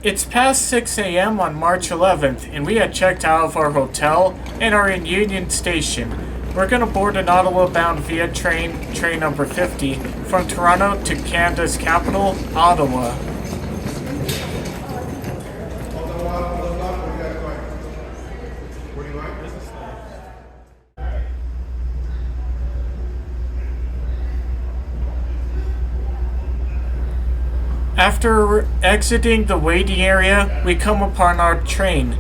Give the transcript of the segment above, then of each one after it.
It's past 6 a.m. on March 11th, and we had checked out of our hotel and are in Union Station. We're gonna board an Ottawa-bound VIA train number 50, from Toronto to Canada's capital, Ottawa. After exiting the waiting area, we come upon our train.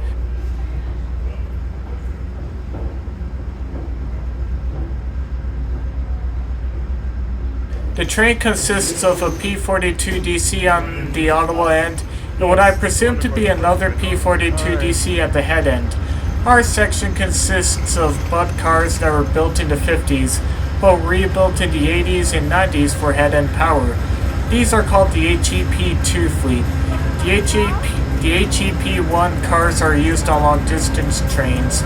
The train consists of a P42DC on the Ottawa end and what I presume to be another P42DC at the head end. Our section consists of butt cars that were built in the 50s, but rebuilt in the 80s and 90s for head end power. These are called the HEP2 fleet. The HEP1 cars are used on long-distance trains.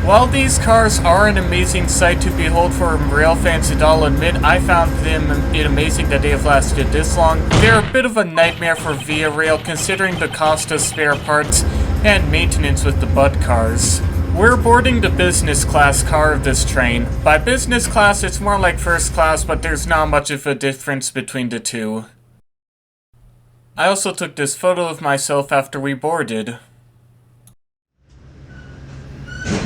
While these cars are an amazing sight to behold for rail fans, and I'll admit I found it amazing that they have lasted this long, they're a bit of a nightmare for VIA Rail considering the cost of spare parts and maintenance with the butt cars. We're boarding the business class car of this train. By business class, it's more like first class, but there's not much of a difference between the two. I also took this photo of myself after we boarded.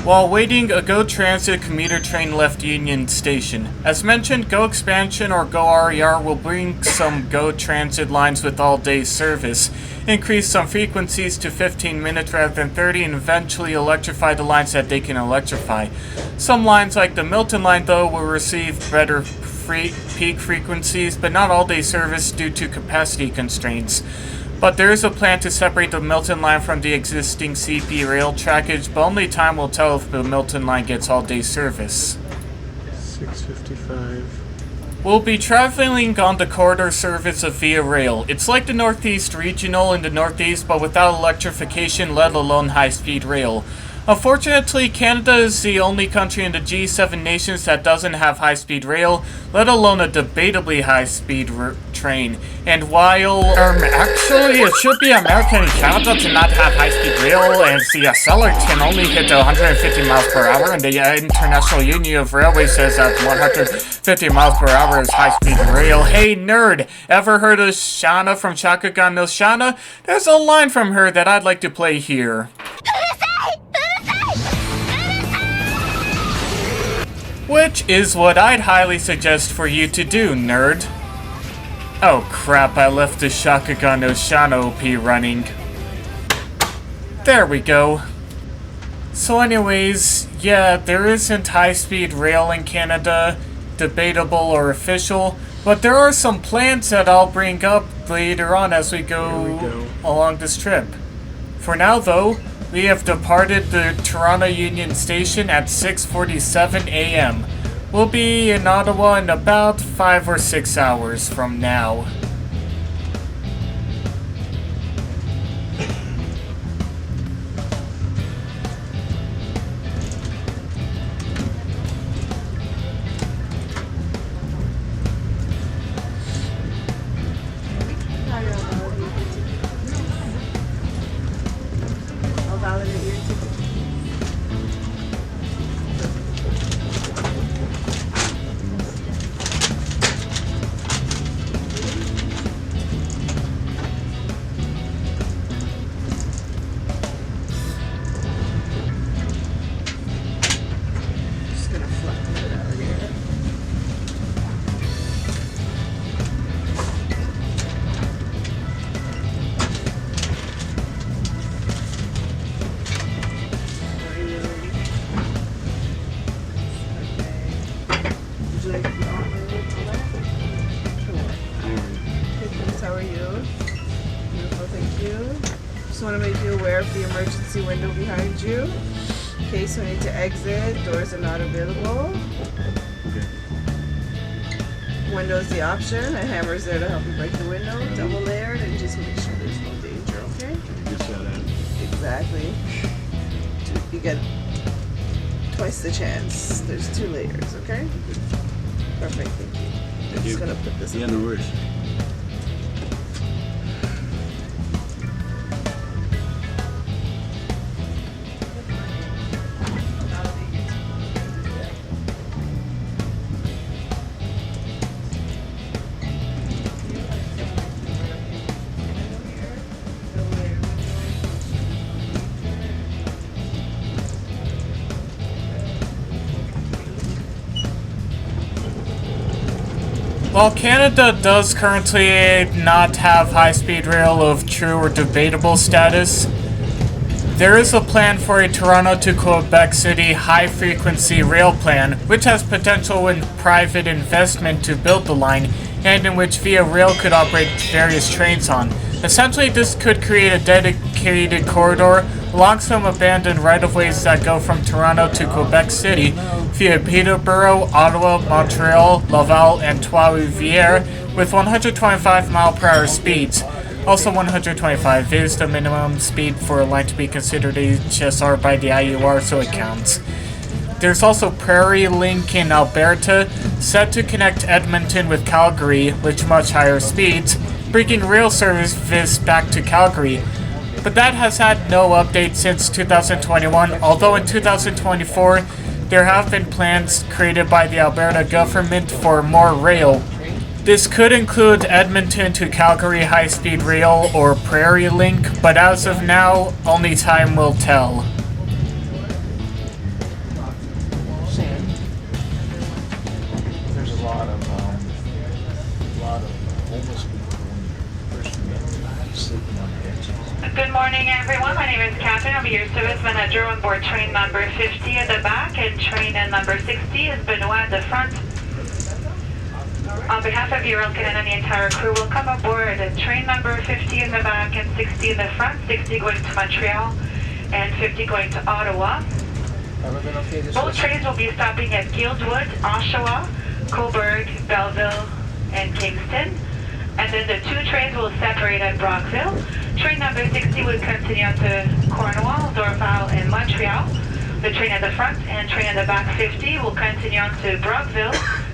While waiting, a GO Transit commuter train left Union Station. As mentioned, GO Expansion or GO RER will bring some GO Transit lines with all-day service, increase some frequencies to 15 minutes rather than 30, and eventually electrify the lines that they can electrify. Some lines like the Milton line, though, will receive better peak frequencies, but not all-day service due to capacity constraints. But there is a plan to separate the Milton line from the existing CP rail trackage, but only time will tell if the Milton line gets all-day service. 6:55. We'll be traveling on the corridor service of VIA Rail. It's like the Northeast Regional in the Northeast, but without electrification, let alone high-speed rail. Unfortunately, Canada is the only country in the G7 nations that doesn't have high-speed rail, let alone a debatably high-speed train. And while, actually, it should be American and Canada to not have high-speed rail, and the seller can only hit 150 miles per hour, and the International Union of Railways says that 150 miles per hour is high-speed rail. Hey, nerd, ever heard of Shauna from Shakugan no Shana? There's a line from her that I'd like to play here. Which is what I'd highly suggest for you to do, nerd. Oh crap, I left the Shakugan no Shana OP running. There we go. So anyways, yeah, there isn't high-speed rail in Canada, debatable or official, but there are some plans that I'll bring up later on as we go along this trip. For now though, we have departed the Toronto Union Station at 6:47 a.m. We'll be in Ottawa in about 5 or 6 hours from now. Want to make you aware of the emergency window behind you. In case we need to exit, doors are not available. Okay. Window is the option. A hammer is there to help you break the window. Double layered, and just make sure there's no danger, okay? Exactly. You get twice the chance. There's 2 layers, okay? Perfect, thank you. I'm just gonna put this in. No worries. While Canada does currently not have high-speed rail of true or debatable status, there is a plan for a Toronto to Quebec City high-frequency rail plan, which has potential in private investment to build the line, and in which VIA Rail could operate various trains on. Essentially, this could create a dedicated corridor along some abandoned right-of-ways that go from Toronto to Quebec City via Peterborough, Ottawa, Montreal, Laval, and Trois-Rivières with 125 mph speeds. Also, 125 is the minimum speed for a line to be considered HSR by the IUR, so it counts. There's also Prairie Link in Alberta, set to connect Edmonton with Calgary with much higher speeds, bringing rail service back to Calgary. But that has had no update since 2021, although in 2024 there have been plans created by the Alberta government for more rail. This could include Edmonton to Calgary high-speed rail or Prairie Link, but as of now, only time will tell. There's a lot of homeless people when you first meet, sleeping on benches. Good morning, everyone. My name is Catherine. I'll be your service manager on board train number 50 at the back, and train number 60 is Benoit at the front. On behalf of Rail Canada and the entire crew, will come aboard train number 50 in the back and 60 in the front, 60 going to Montreal and 50 going to Ottawa. Both trains will be stopping at Guildwood, Oshawa, Cobourg, Belleville, and Kingston. And then the two trains will separate at Brockville. Train number 60 will continue on to Cornwall, Dorval, and Montreal. The train at the front and train at the back 50 will continue on to Brockville,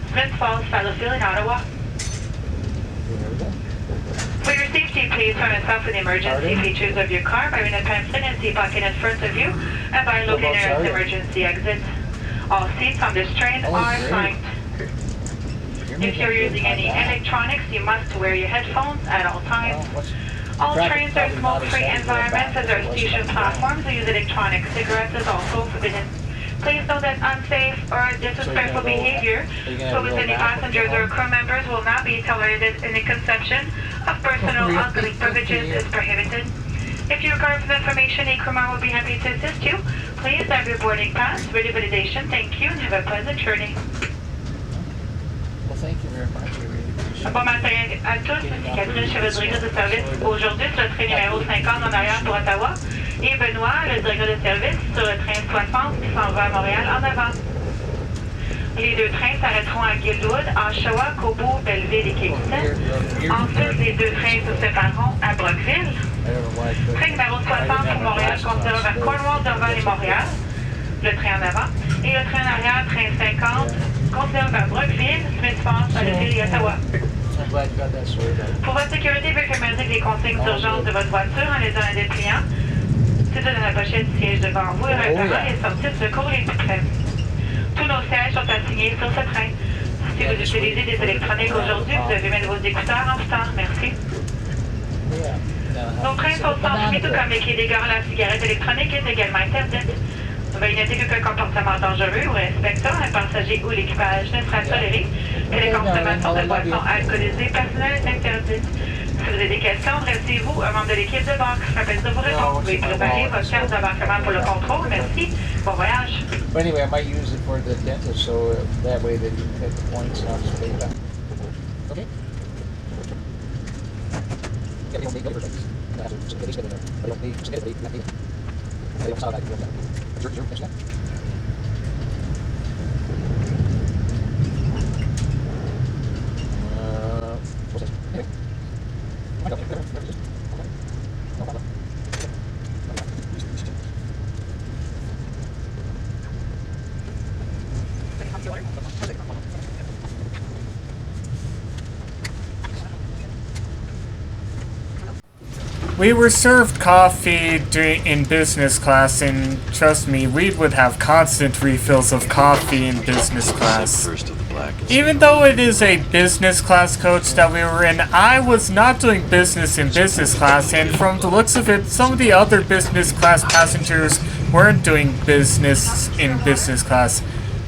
Smith Falls, Fallowfield, and Ottawa. For your safety, please turn yourself to the emergency features of your car by reading the pamphlet and seat pocket in front of you and by locating your emergency exit. All seats on this train are assigned. If you're using any electronics, you must wear your headphones at all times. All trains are smoke-free environments as our station platforms who use electronic cigarettes is also forbidden. Please note that unsafe or disrespectful behavior towards any passengers or crew members will not be tolerated, and the consumption of personal alcoholic beverages is prohibited. If you require further information, a crewman will be happy to assist you. Please have your boarding pass, ready validation. Thank you and have a pleasant journey. Well, thank you very much. We really appreciate it. Bon matin à tous, ici Catherine, chevalier de service. Aujourd'hui, sur le train numéro 50 en arrière pour Ottawa et Benoît, le directeur de service, sur le train 60 qui s'en va à Montréal en avant. Les deux trains s'arrêteront à Guildwood, Oshawa, Cobourg, Belleville et Kingston. Ensuite, les deux trains se sépareront à Brockville. Train numéro 60 pour Montréal continuera vers Cornwall, Dorval et Montréal. Le train en avant. Et le train en arrière, train 50, continuera vers Brockville, Smith Falls, Fallowfield et Ottawa. Pour votre sécurité, veuillez familiariser avec les consignes d'urgence de votre voiture en les donnant à des clients. Situé dans la pochette du siège devant vous, et réparant les sorties de secours les plus près. Tous nos sièges sont assignés sur ce train. Si vous utilisez des électroniques aujourd'hui, vous devez mettre vos écouteurs en temps. Merci. Nos trains sont sans tout comme les quais d'égards à la cigarette électronique est également interdite. Veuillez noter qu'aucun comportement dangereux ou respectant un passager ou l'équipage ne sera toléré, que les consommations de boissons alcoolisées personnelles est interdite. Si vous avez des questions, adressez-vous à un membre de l'équipe de bord qui s'appelle de vous répondre. Veuillez préparer votre carte d'embarquement pour le contrôle. Merci. Bon voyage. But anyway, I might use it for the dentist, so that way that you can get the points not to pay back. Okay? Yeah, we don't need things. I don't need to get it. I don't sound like it. Sure, finish that. What's this? Anyway. We were served coffee in business class, and trust me, we would have constant refills of coffee in business class. Even though it is a business class coach that we were in, I was not doing business in business class, and from the looks of it, some of the other business class passengers weren't doing business in business class.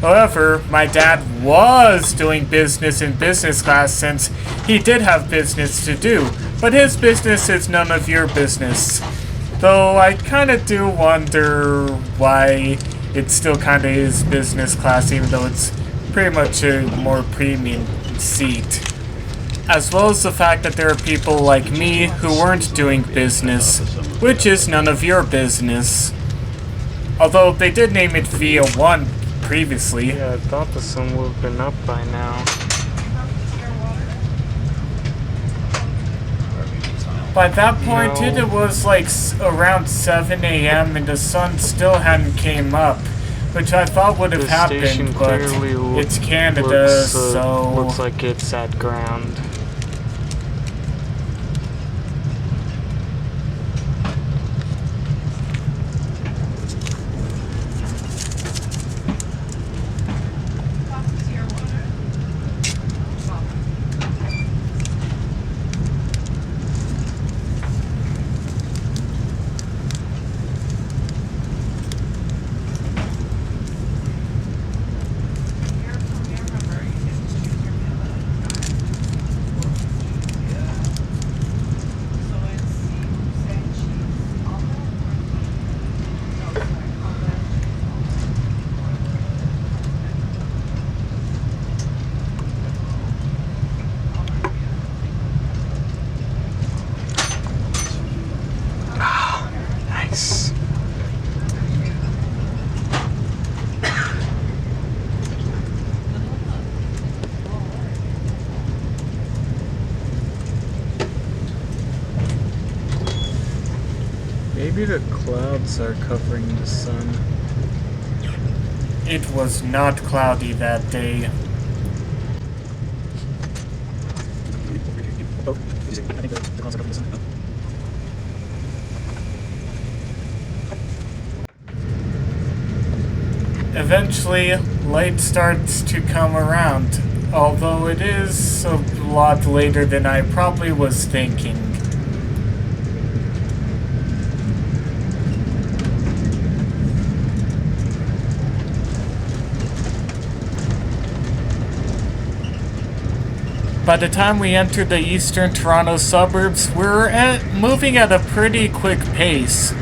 However, my dad was doing business in business class since he did have business to do, but his business is none of your business. Though I kinda do wonder why it still kinda is business class, even though it's pretty much a more premium seat. As well as the fact that there are people like me who weren't doing business, which is none of your business. Although they did name it VIA 1 previously. Yeah, I thought the sun would have been up by now. By that point, it was like around 7 a.m. and the sun still hadn't came up, which I thought would have happened, but it's Canada, so... Looks like it's at ground. Maybe the clouds are covering the sun. It was not cloudy that day. Oh, I think the clouds are covering the sun. Eventually, light starts to come around, although it is a lot later than I probably was thinking. By the time we entered the eastern Toronto suburbs, we were moving at a pretty quick pace.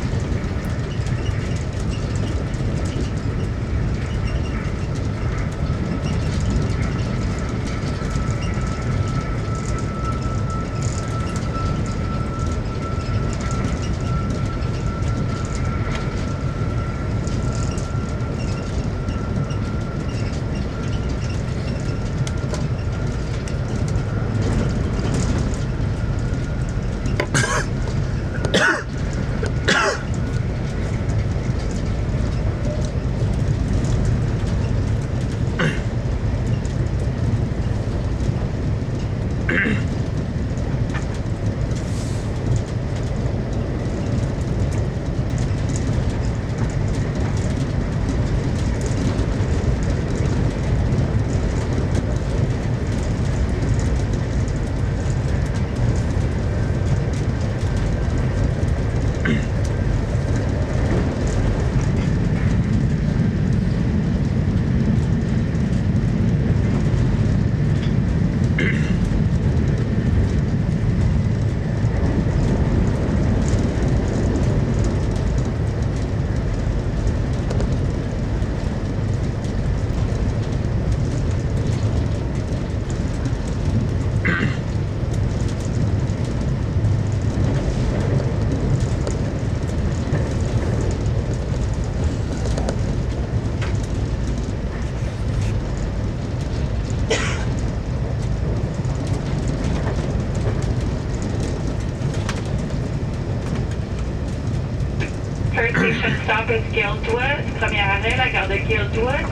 First station stop is Guildwood. Premier arrêt, la gare de Guildwood.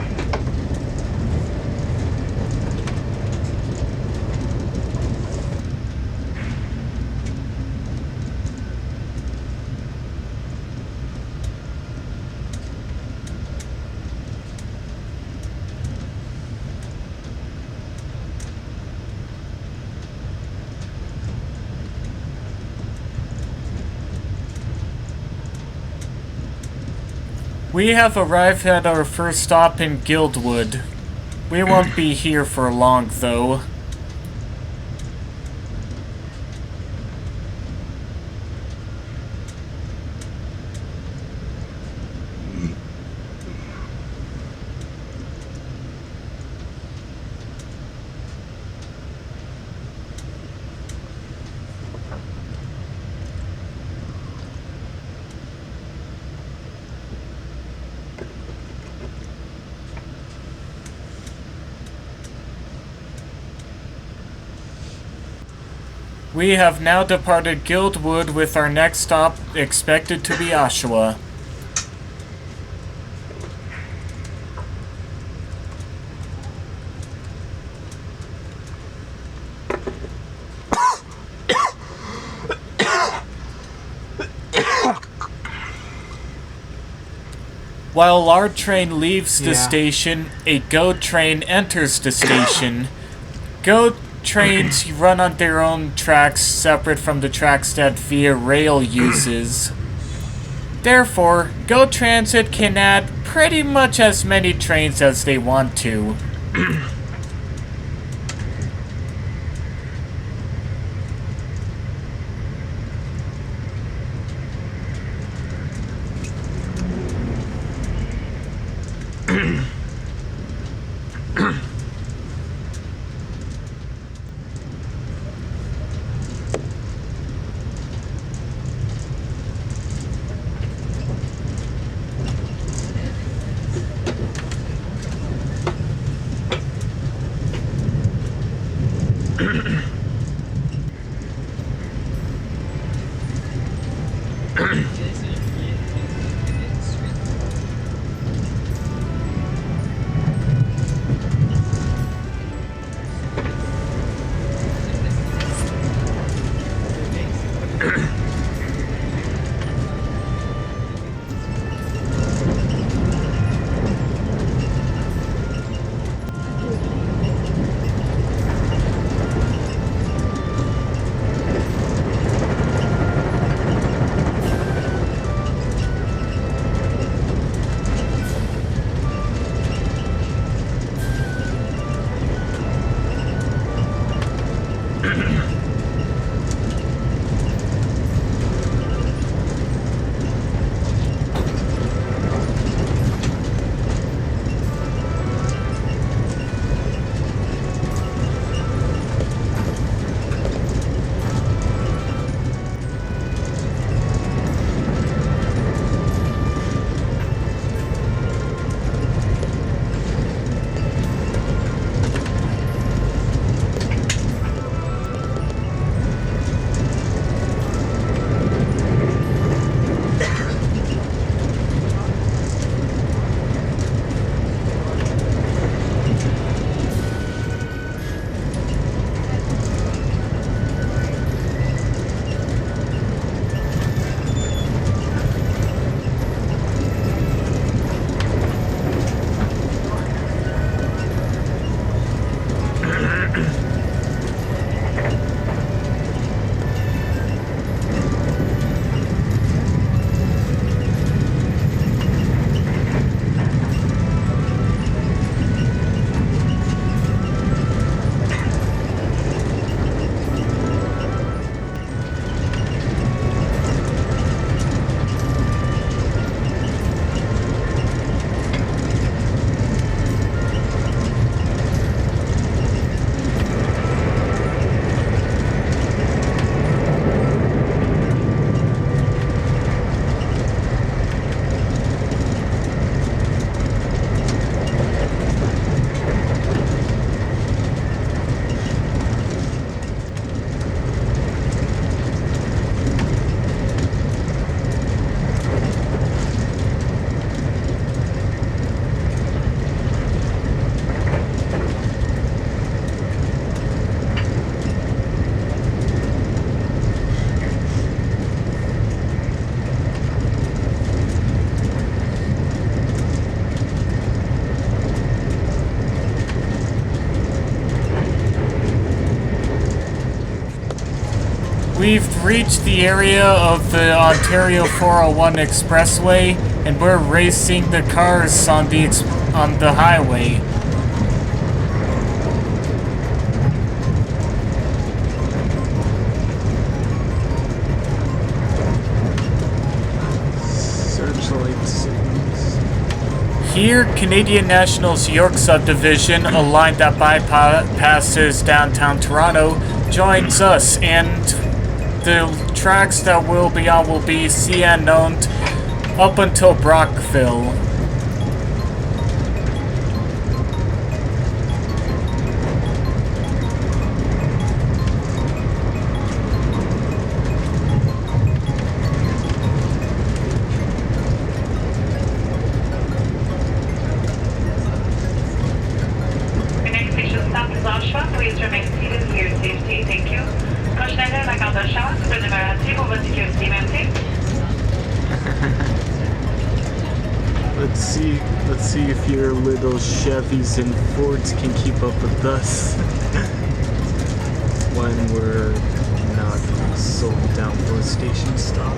We have arrived at our first stop in Guildwood. We won't be here for long, though. We have now departed Guildwood with our next stop expected to be Oshawa. While our train leaves the station, a GO train enters the station. GO trains run on their own tracks separate from the tracks that VIA Rail uses. Therefore, GO Transit can add pretty much as many trains as they want to. We've reached the area of the Ontario 401 Expressway. and we're racing the cars on the highway. Searchlight signals. Here, Canadian National's York subdivision, a line that bypasses downtown Toronto, joins us, and the tracks that we'll be on will be CN owned up until Brockville. The next station stop is Oshawa. Please remain seated for your safety. Thank you. Prochaine arrêt à la gare d'Oshawa. Tu peux numéroter pour votre sécurité. Merci. Let's see if your little Chevys and Fords can keep up with us when we're not slowing down for a station stop.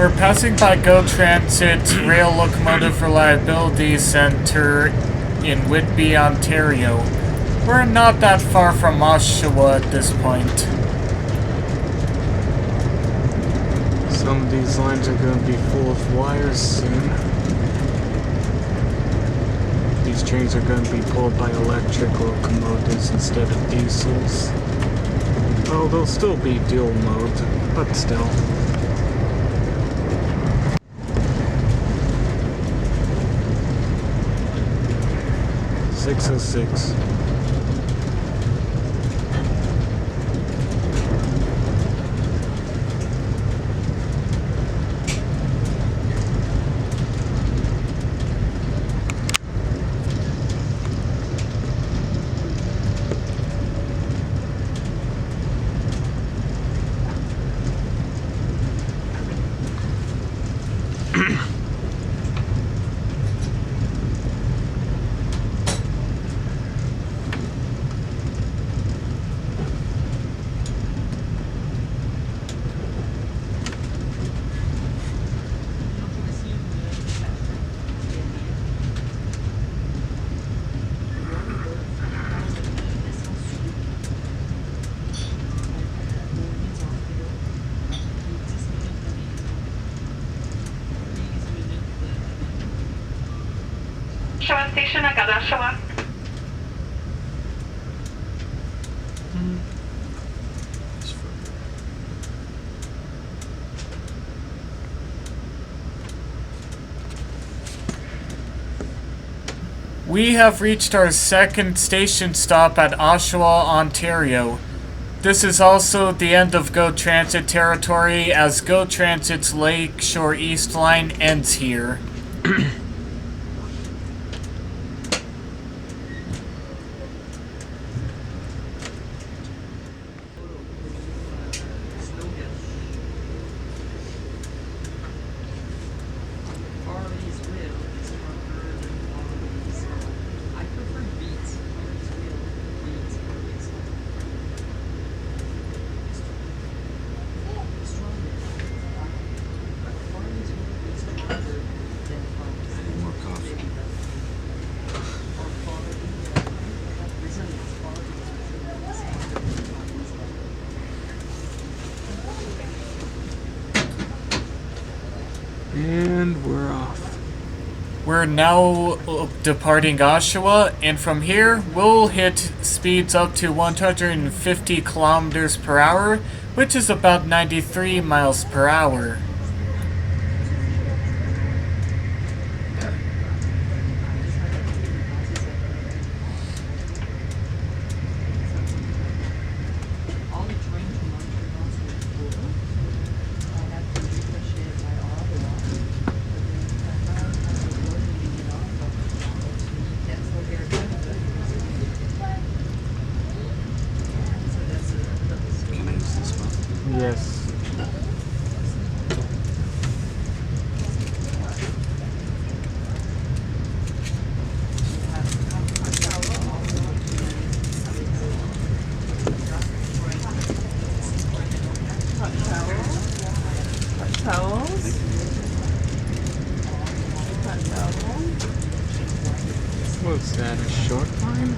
We're passing by GO Transit's Rail Locomotive Reliability Center in Whitby, Ontario. We're not that far from Oshawa at this point. Some of these lines are going to be full of wires soon. These trains are going to be pulled by electric locomotives instead of diesels. Oh, they'll still be dual mode, but still. .606. Oshawa Station à gare d'Oshawa. We have reached our second station stop at Oshawa, Ontario. This is also the end of GO Transit territory, as GO Transit's Lakeshore East line ends here. And we're off. We're now departing Oshawa, and from here, we'll hit speeds up to 150 kilometers per hour, which is about 93 miles per hour. Yes. What's that, a short line?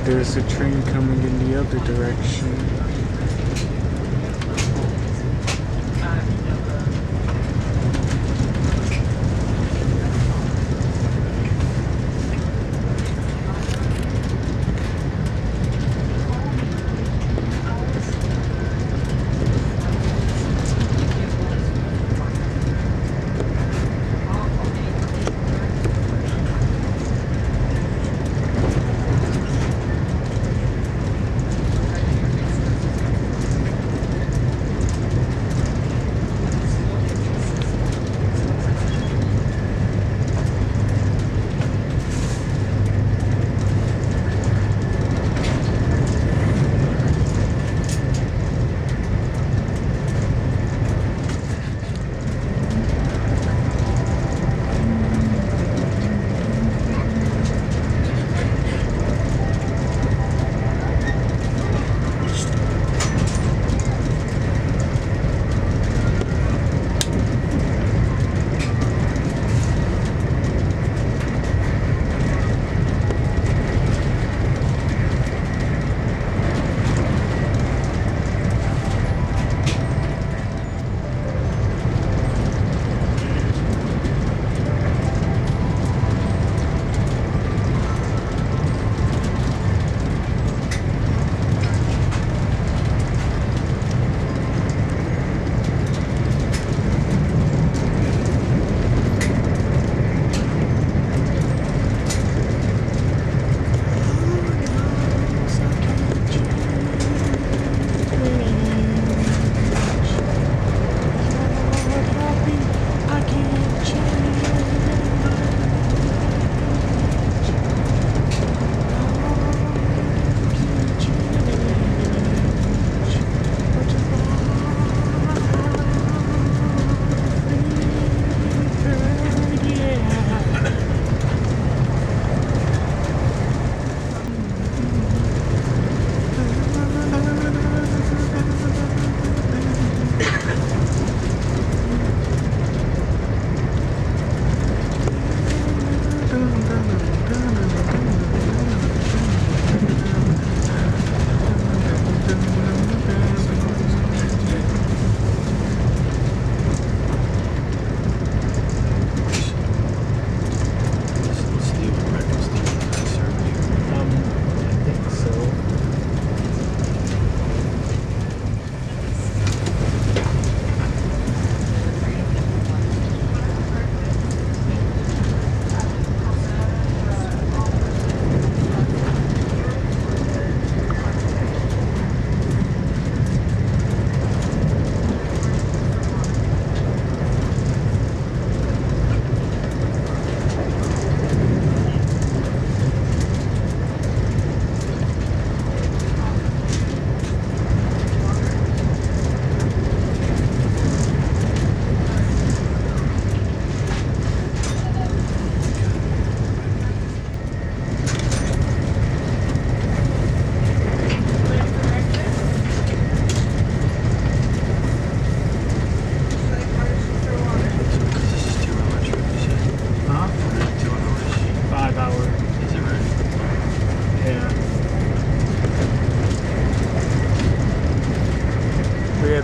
there's a train coming in the other direction.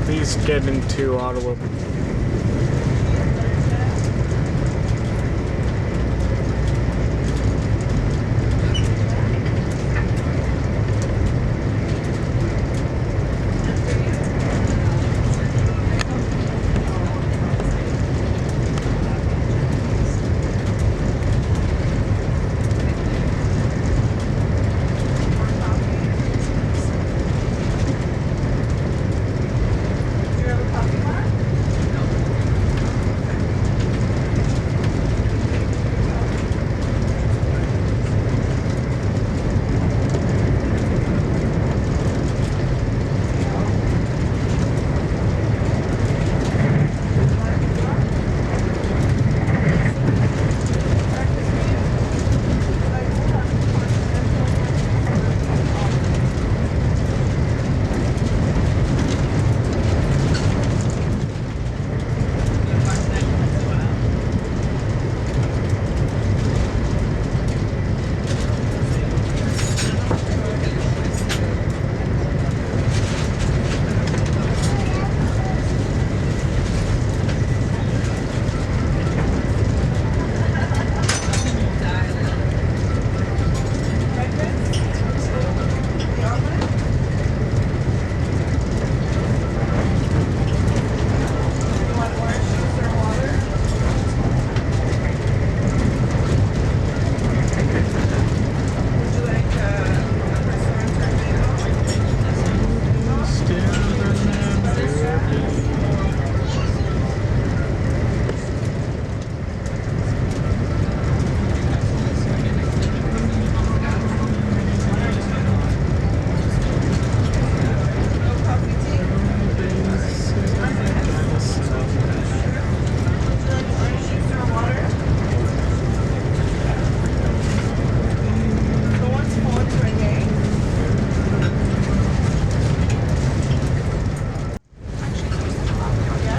Please get into Ottawa.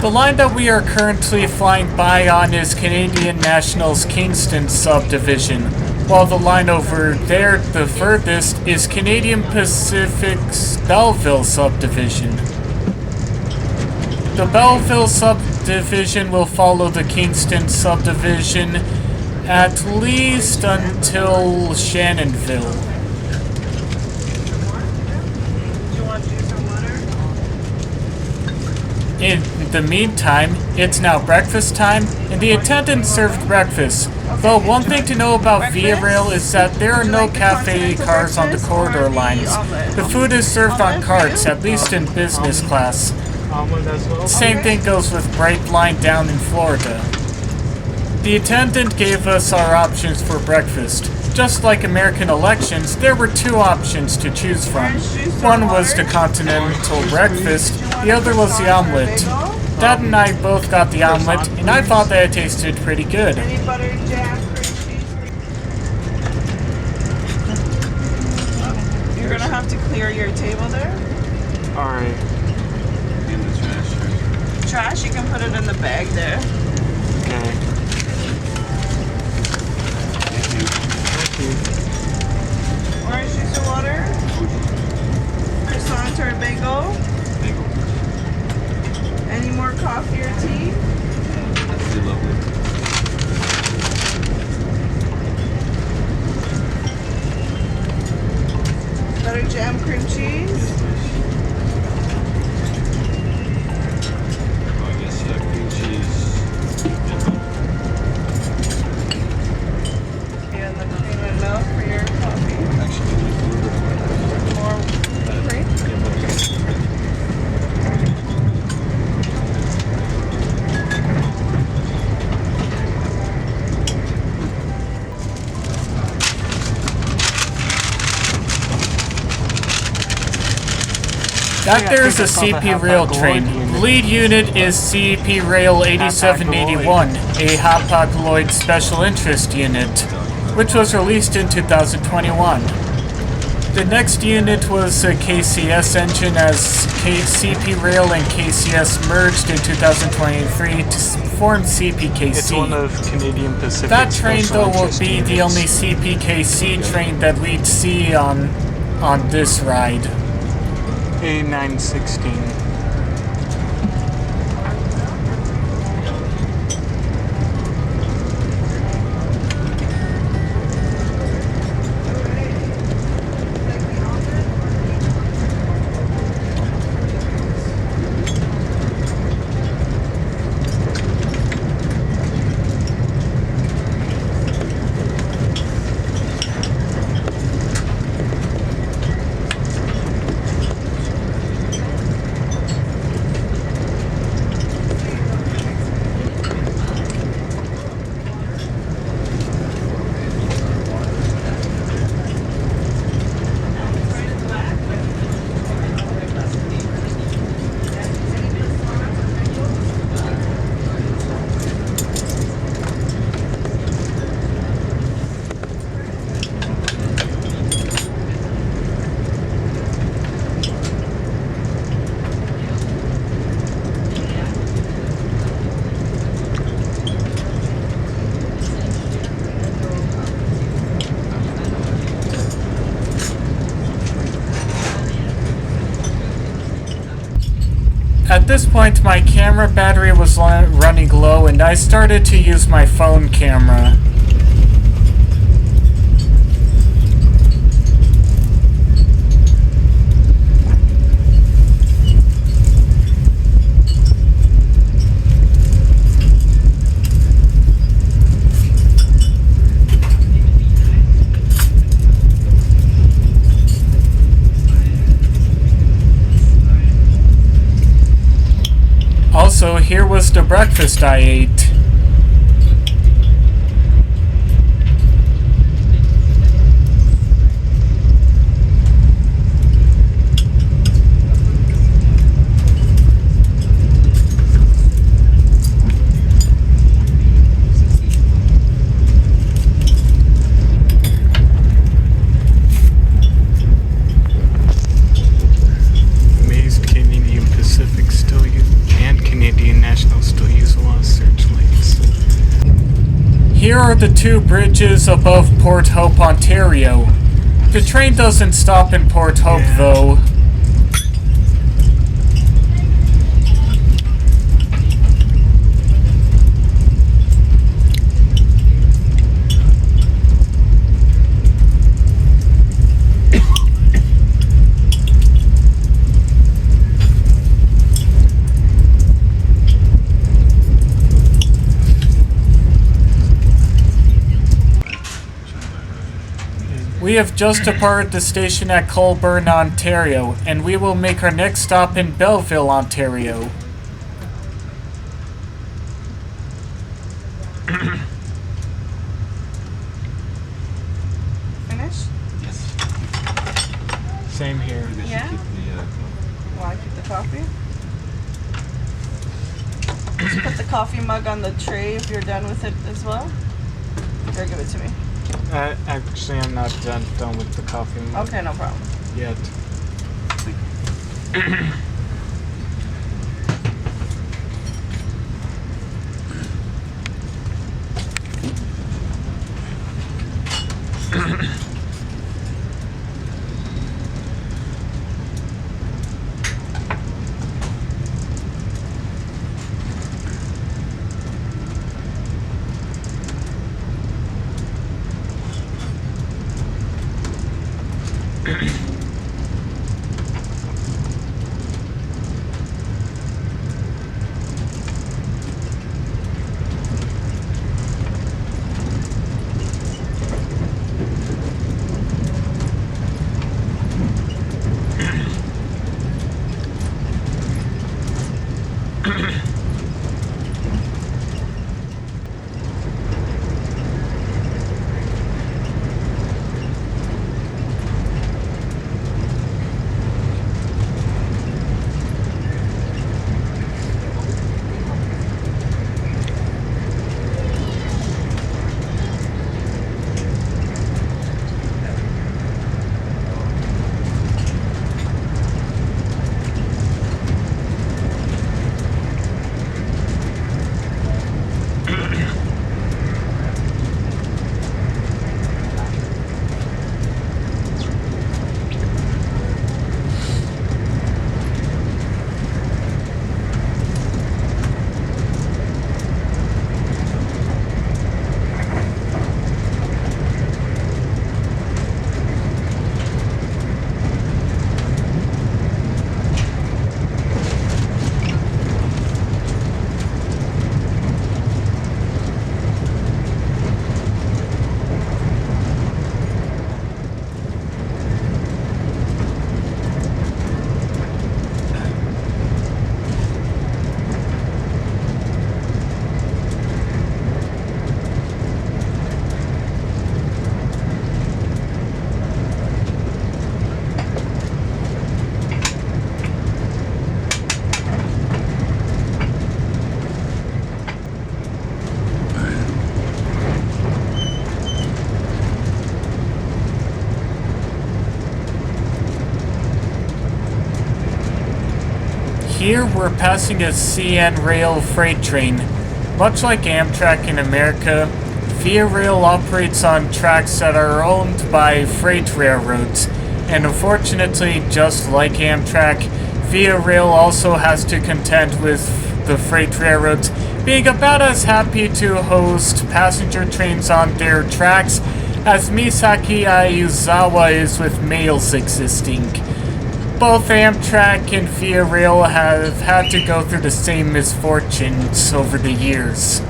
The line that we are currently flying by on is Canadian National's Kingston subdivision, while the line over there, the furthest, is Canadian Pacific's Belleville subdivision. The Belleville subdivision will follow the Kingston subdivision at least until Shannonville. In the meantime, it's now breakfast time, and the attendant served breakfast. Though one thing to know about VIA Rail is that there are no cafe cars on the corridor lines. The food is served on carts, at least in business class. Same thing goes with Brightline down in Florida. The attendant gave us our options for breakfast. Just like American elections, there were two options to choose from. One was the continental breakfast, the other was the omelet. Dad and I both got the omelet, and I thought that it tasted pretty good. Any butter, jam, cream cheese? You're gonna have to clear your table there. Alright. In the trash. Trash, you can put it in the bag there. Okay. Orange juice or water? Croissant or bagel? Bagel. Any more coffee or tea? That's really lovely. Butter, jam, cream cheese? Oh, I guess cream cheese. And the cream and milk for your coffee. Actually, a little bit More cream? That there's a CP Rail train. The lead unit is CP Rail 8781, a Hapag Lloyd Special Interest unit, which was released in 2021. The next unit was a KCS engine as CP Rail and KCS merged in 2023 to form CPKC. It's one of Canadian Pacific. That train Special though will Interest be the units. only CPKC train that we'd see on this ride. A916. At this point, my camera battery was running low, and I started to use my phone camera. Also, here was the breakfast I ate. Amazed Canadian Pacific still and Canadian National the two bridges above Port Hope, Ontario. The train doesn't stop in Port Hope, though. We have just departed the station at Cobourg, Ontario, and we will make our next stop in Belleville, Ontario. Finished? Yes. Same here. Maybe I should Yeah? keep the, Want to keep the coffee? Just put the coffee mug on the tray if you're done with it as well. Or give it to me. Actually, I'm not done with the coffee mug Okay, no problem. yet. Here we're passing a CN Rail freight train. Much like Amtrak in America, VIA Rail operates on tracks that are owned by freight railroads, and unfortunately, just like Amtrak, VIA Rail also has to contend with the freight railroads being about as happy to host passenger trains on their tracks as Misaki Ayuzawa is with mails existing. Both Amtrak and VIA Rail have had to go through the same misfortunes over the years.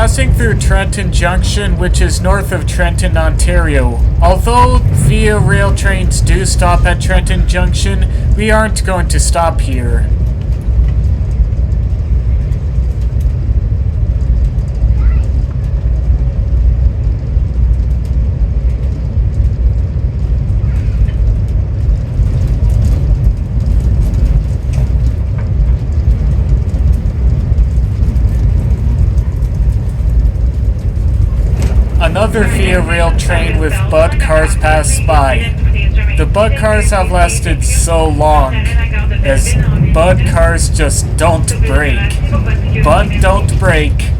passing through Trenton Junction, which is north of Trenton, Ontario. Although VIA rail trains do stop at Trenton Junction, we aren't going to stop here. Another VIA rail train with Bud cars passed by. The Bud cars have lasted so long, as Bud cars just don't break. Bud don't break.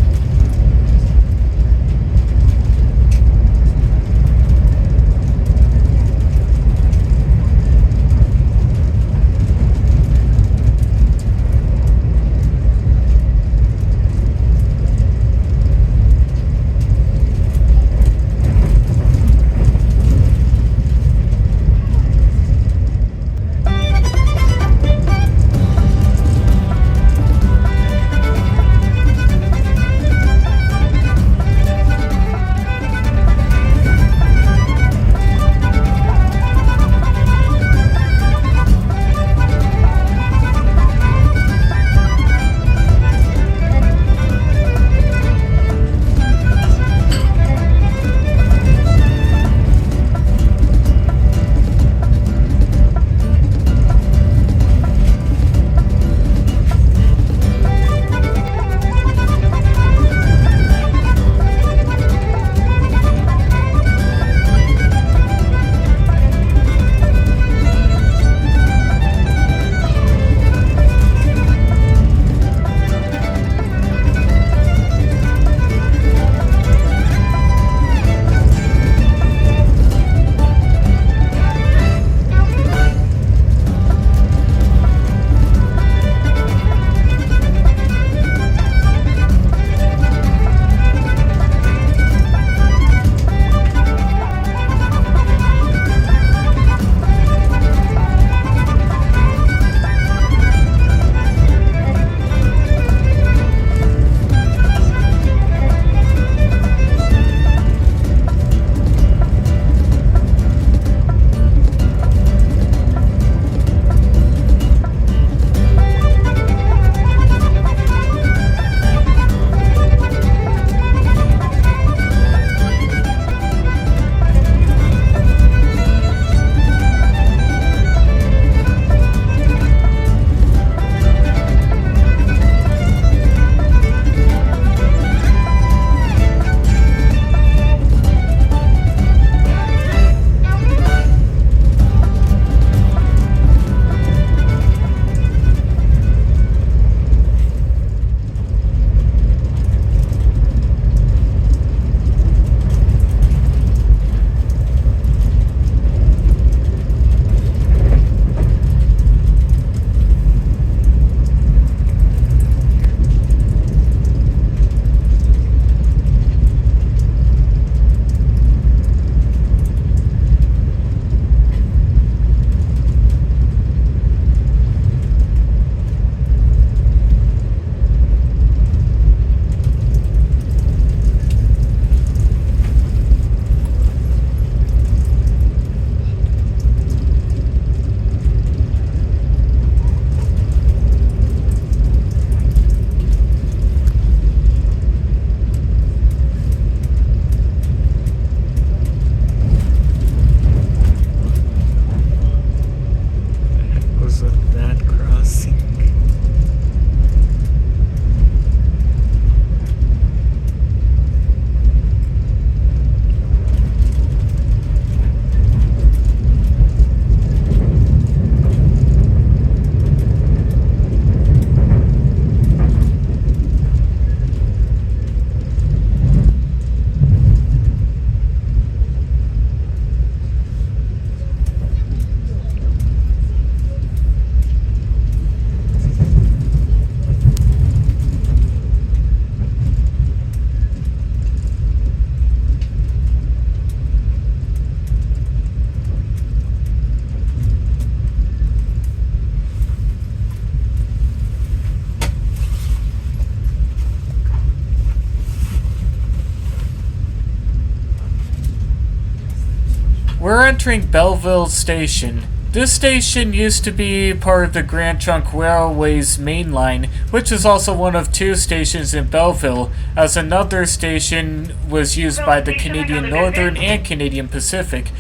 We're entering Belleville Station. This station used to be part of the Grand Trunk Railway's main line, which is also one of 2 stations in Belleville, as another station was used by the Canadian Northern and Canadian Pacific.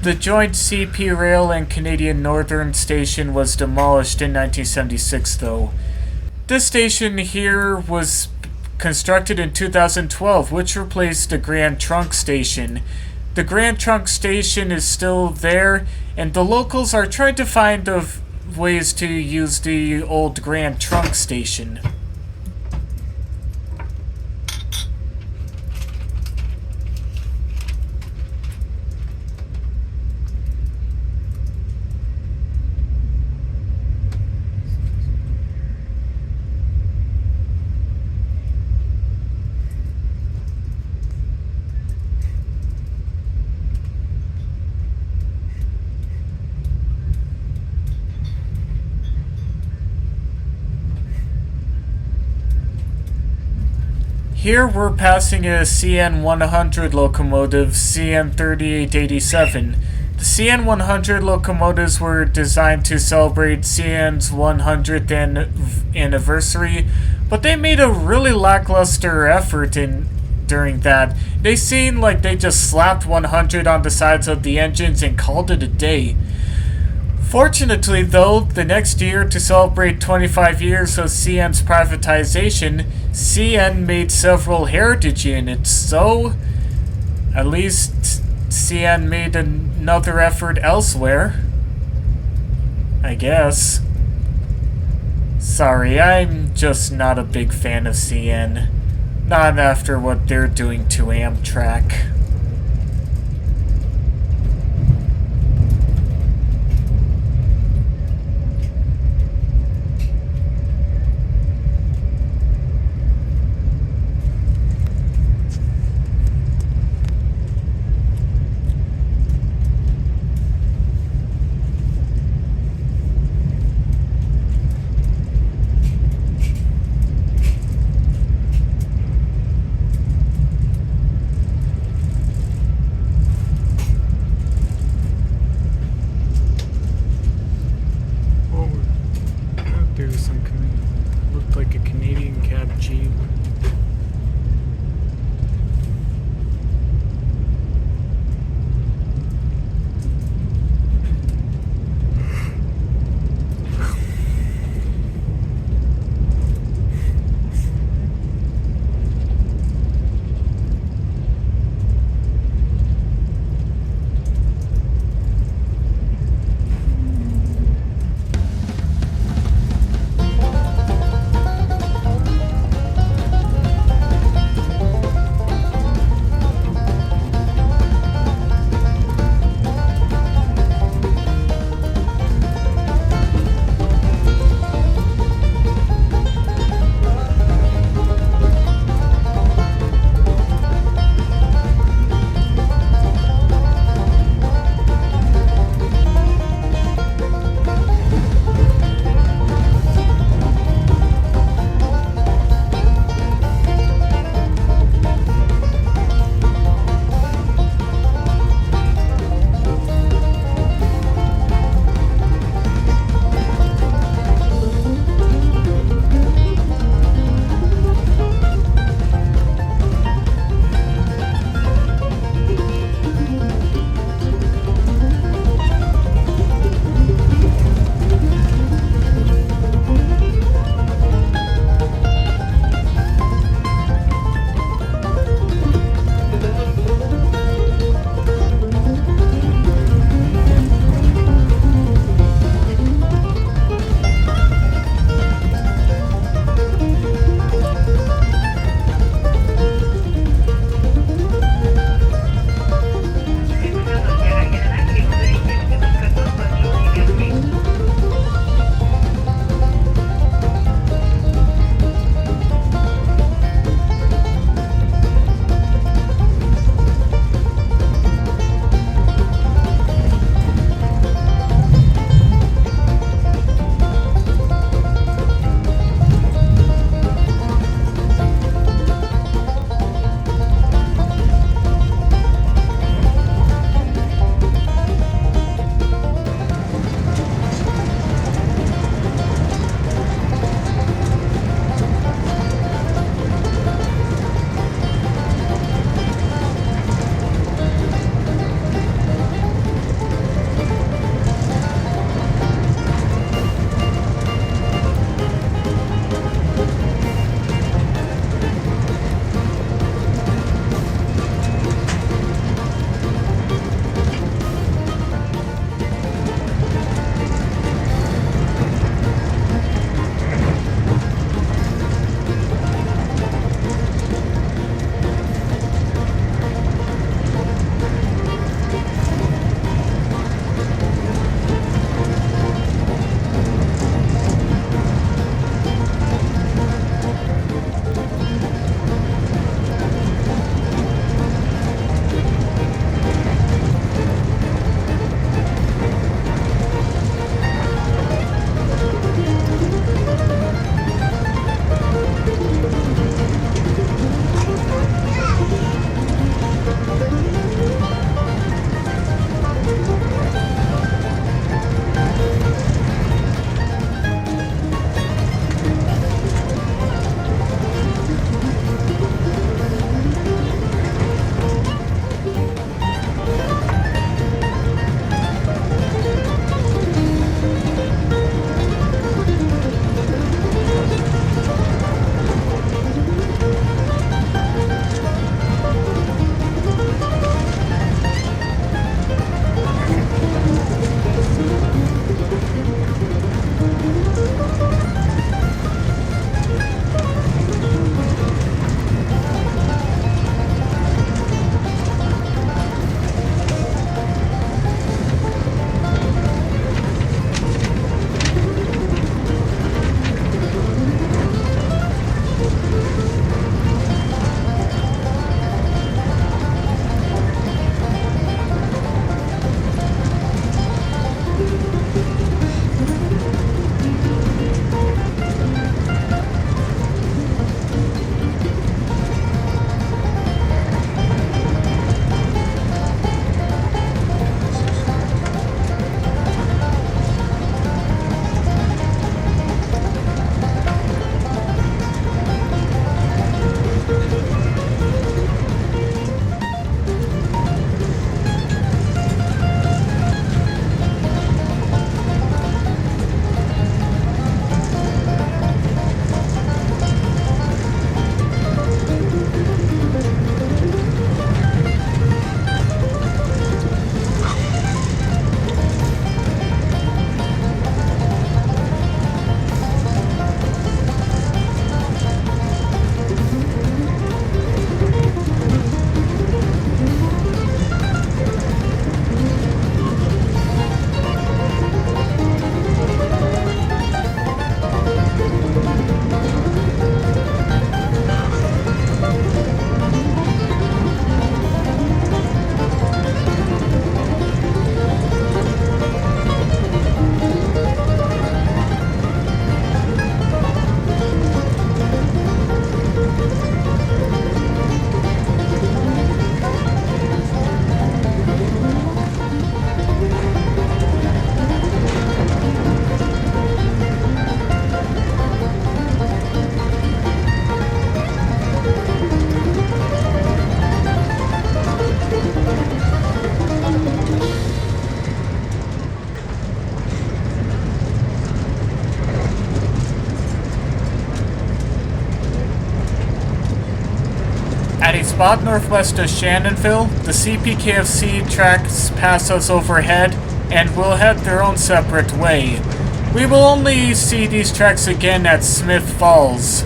The joint CP Rail and Canadian Northern station was demolished in 1976 though. This station here was constructed in 2012, which replaced the Grand Trunk Station. The Grand Trunk Station is still there, and the locals are trying to find ways to use the old Grand Trunk Station. Here we're passing a CN100 locomotive, CN3887. The CN100 locomotives were designed to celebrate CN's 100th anniversary, but they made a really lackluster effort during that. They seemed like they just slapped 100 on the sides of the engines and called it a day. Fortunately though, the next year, to celebrate 25 years of CN's privatization, CN made several heritage units, so at least CN made another effort elsewhere, I guess. Sorry, I'm just not a big fan of CN. Not after what they're doing to Amtrak. At a spot northwest of Shannonville, the CPKFC tracks pass us overhead and will head their own separate way. We will only see these tracks again at Smith Falls.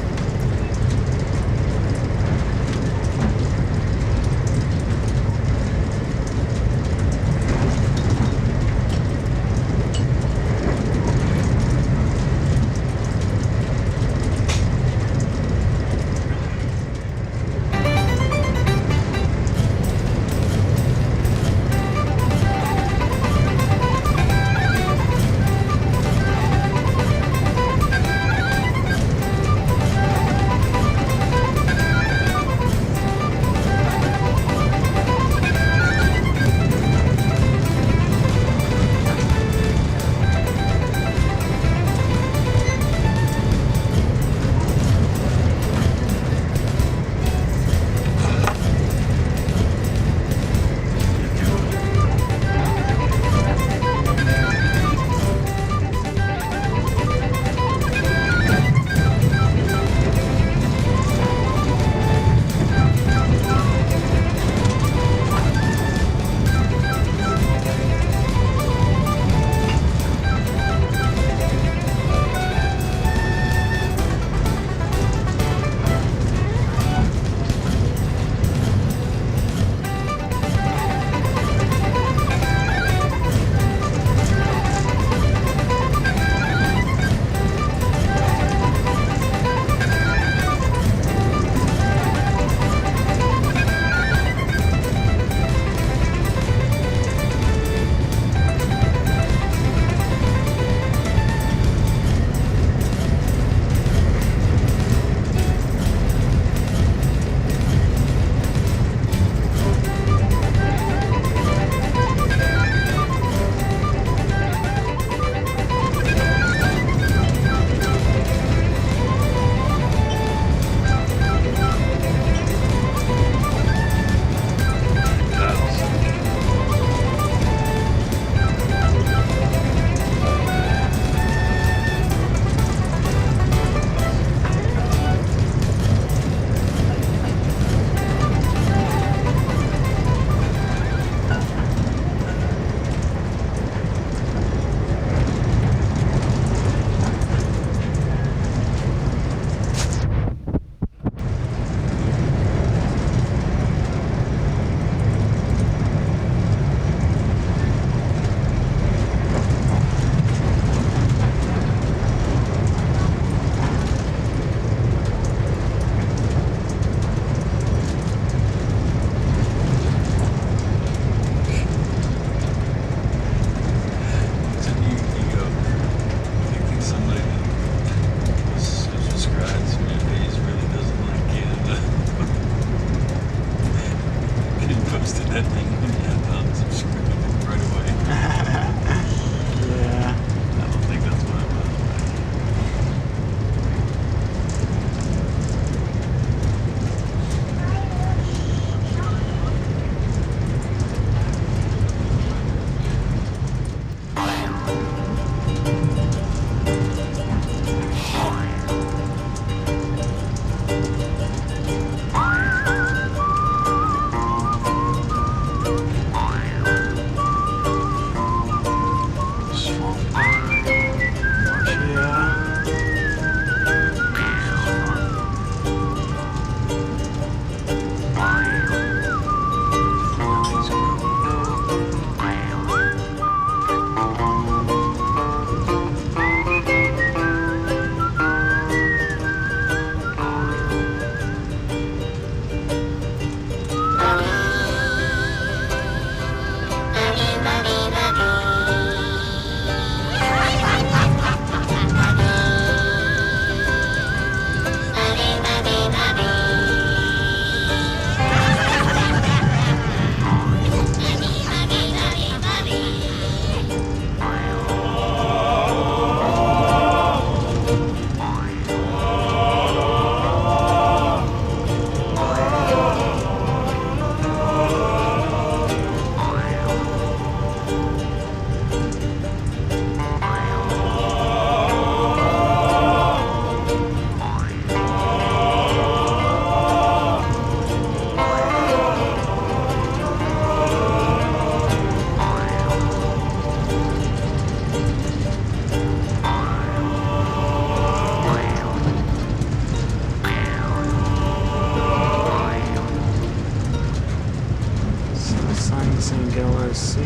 balancing LRC.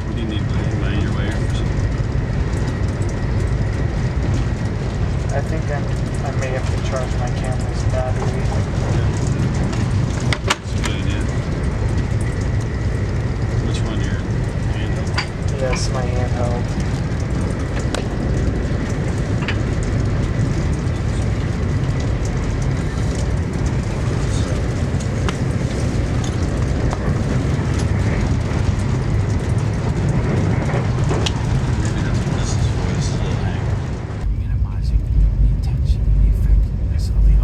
What do you need? Money your way or something? I think I may have to charge my camera's battery. That's a good idea. Which one? Your handheld? Yes, my handheld. Maybe that's what this is for. This is a little hang. Minimizing the intention and the effectiveness of the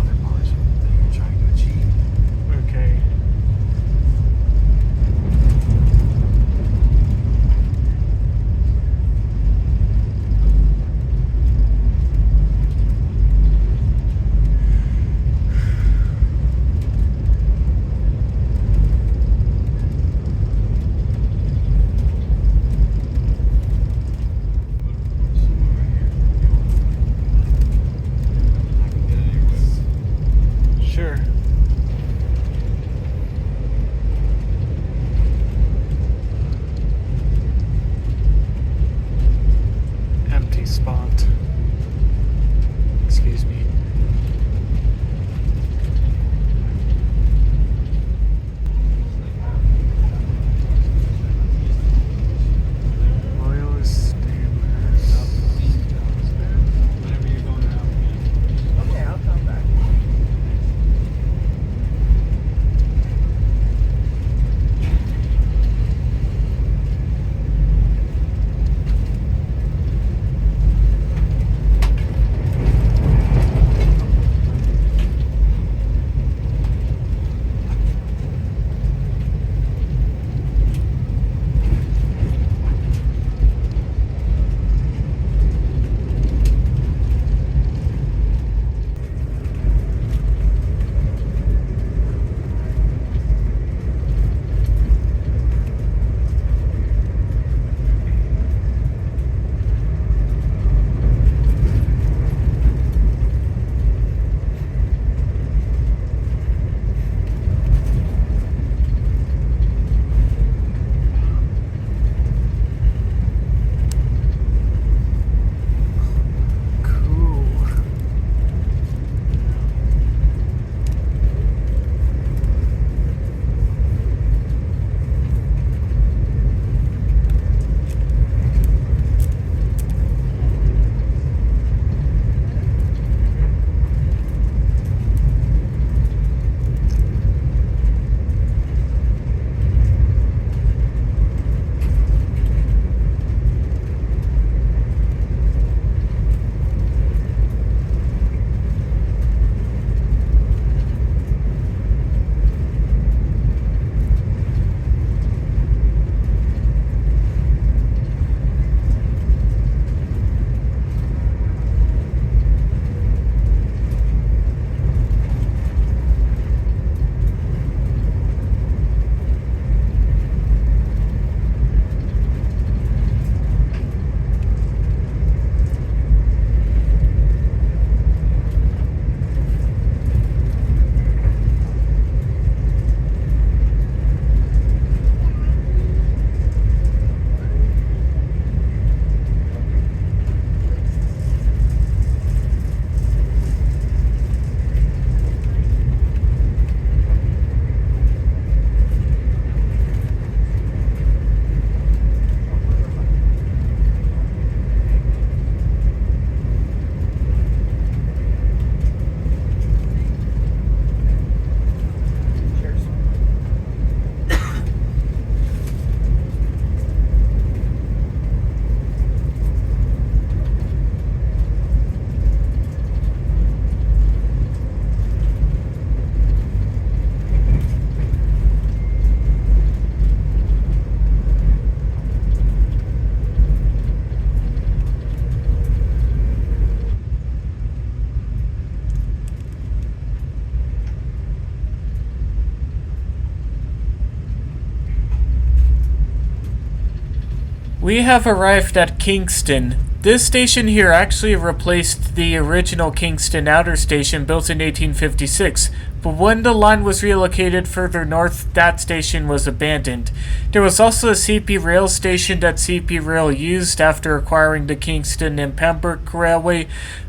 We have arrived at Kingston. This station here actually replaced the original Kingston Outer Station built in 1856, but when the line was relocated further north, that station was abandoned. There was also a CP Rail station that CP Rail used after acquiring the Kingston and Pembroke Railway,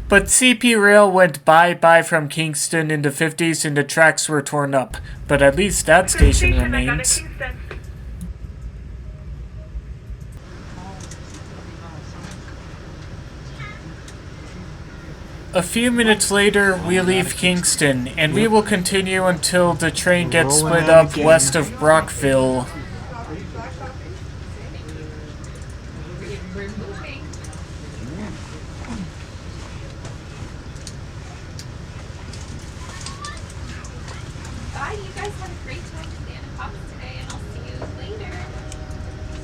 but CP Rail went bye-bye from Kingston in the 50s and the tracks were torn up. But at least that station remains. A few minutes later, we leave Kingston, and we will continue until the train gets split up west of Brockville. Bye, you guys have a great time with Anna Pops today, and I'll see you later.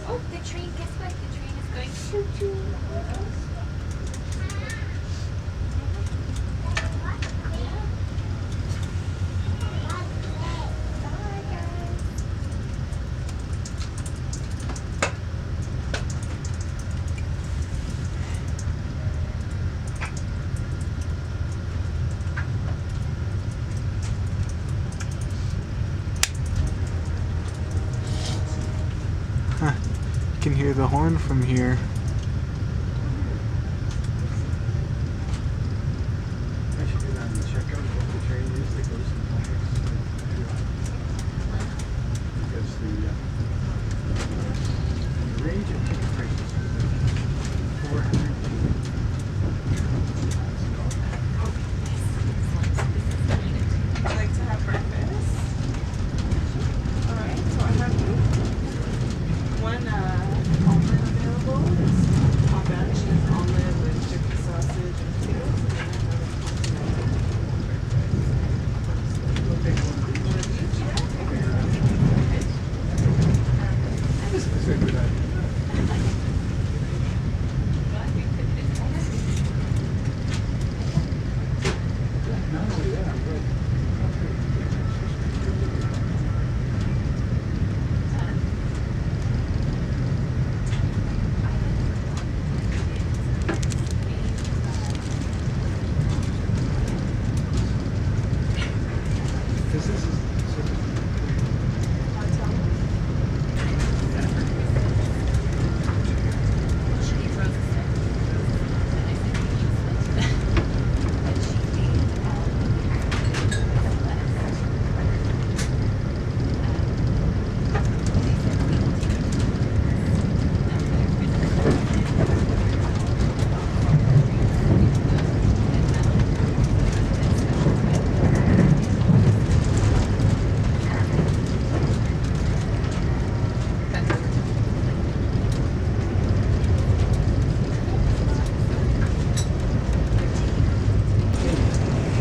Oh, the train, guess what? The train is going choo-choo. You can hear the horn from here. Would you like to have breakfast? Alright, so I have one omelet available. It's Hapag cheese omelet with turkey sausage and potatoes. And then another continental. One of each,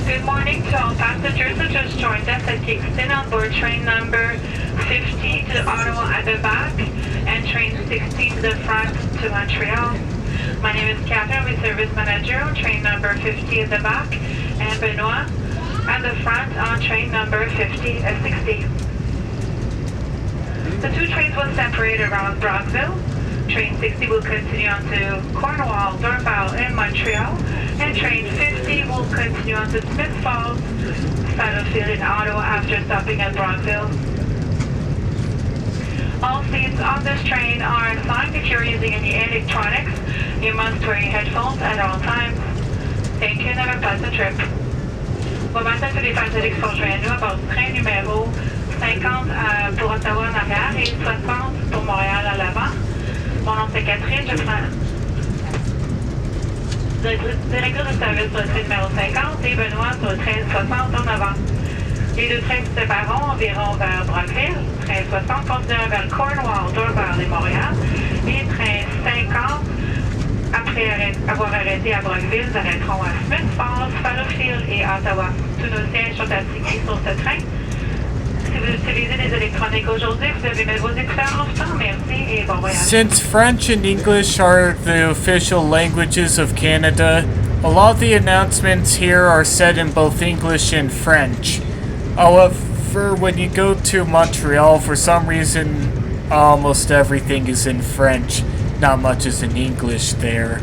Good morning to all passengers who just joined us at Kingston on board train number 50 to Ottawa at the back and train 60 to the front to Montreal. My name is Catherine, I'm service manager on train number 50 at the back, and Benoit at the front on train number 50 and 60. The two trains will separate around Brockville. Train 60 will continue on to Cornwall, Dorval, and Montreal, and train 50 will continue on to Smith Falls, Fallowfield, in Ottawa after stopping at Brockville. All seats on this train are assigned. If you're using any electronics, you must wear your headphones at all times. Thank you and have a pleasant trip. Bon matin à tous les passagers qui sont joints à nous à bord du train numéro 50 pour Ottawa en arrière et 60 pour Montréal à l'avant. Mon nom c'est Catherine, je prends directeur de service sur le train numéro 50 et Benoît sur le train 60 en avant. Les deux trains se sépareront environ vers Brockville. Train 60 continuera vers Cornwall, Dorval et Montréal. Et train 50, après avoir arrêté à Brockville, s'arrêteront à Smith Falls, Fallowfield et Ottawa. Tous nos sièges sont assignés sur ce train. Si vous utilisez des électroniques aujourd'hui, vous devez mettre vos écouteurs en temps. Merci et bon voyage. Since French and English are the official languages of Canada, a lot of the announcements here are said in both English and French. However, when you go to Montreal, for some reason, almost everything is in French. not much is in English there.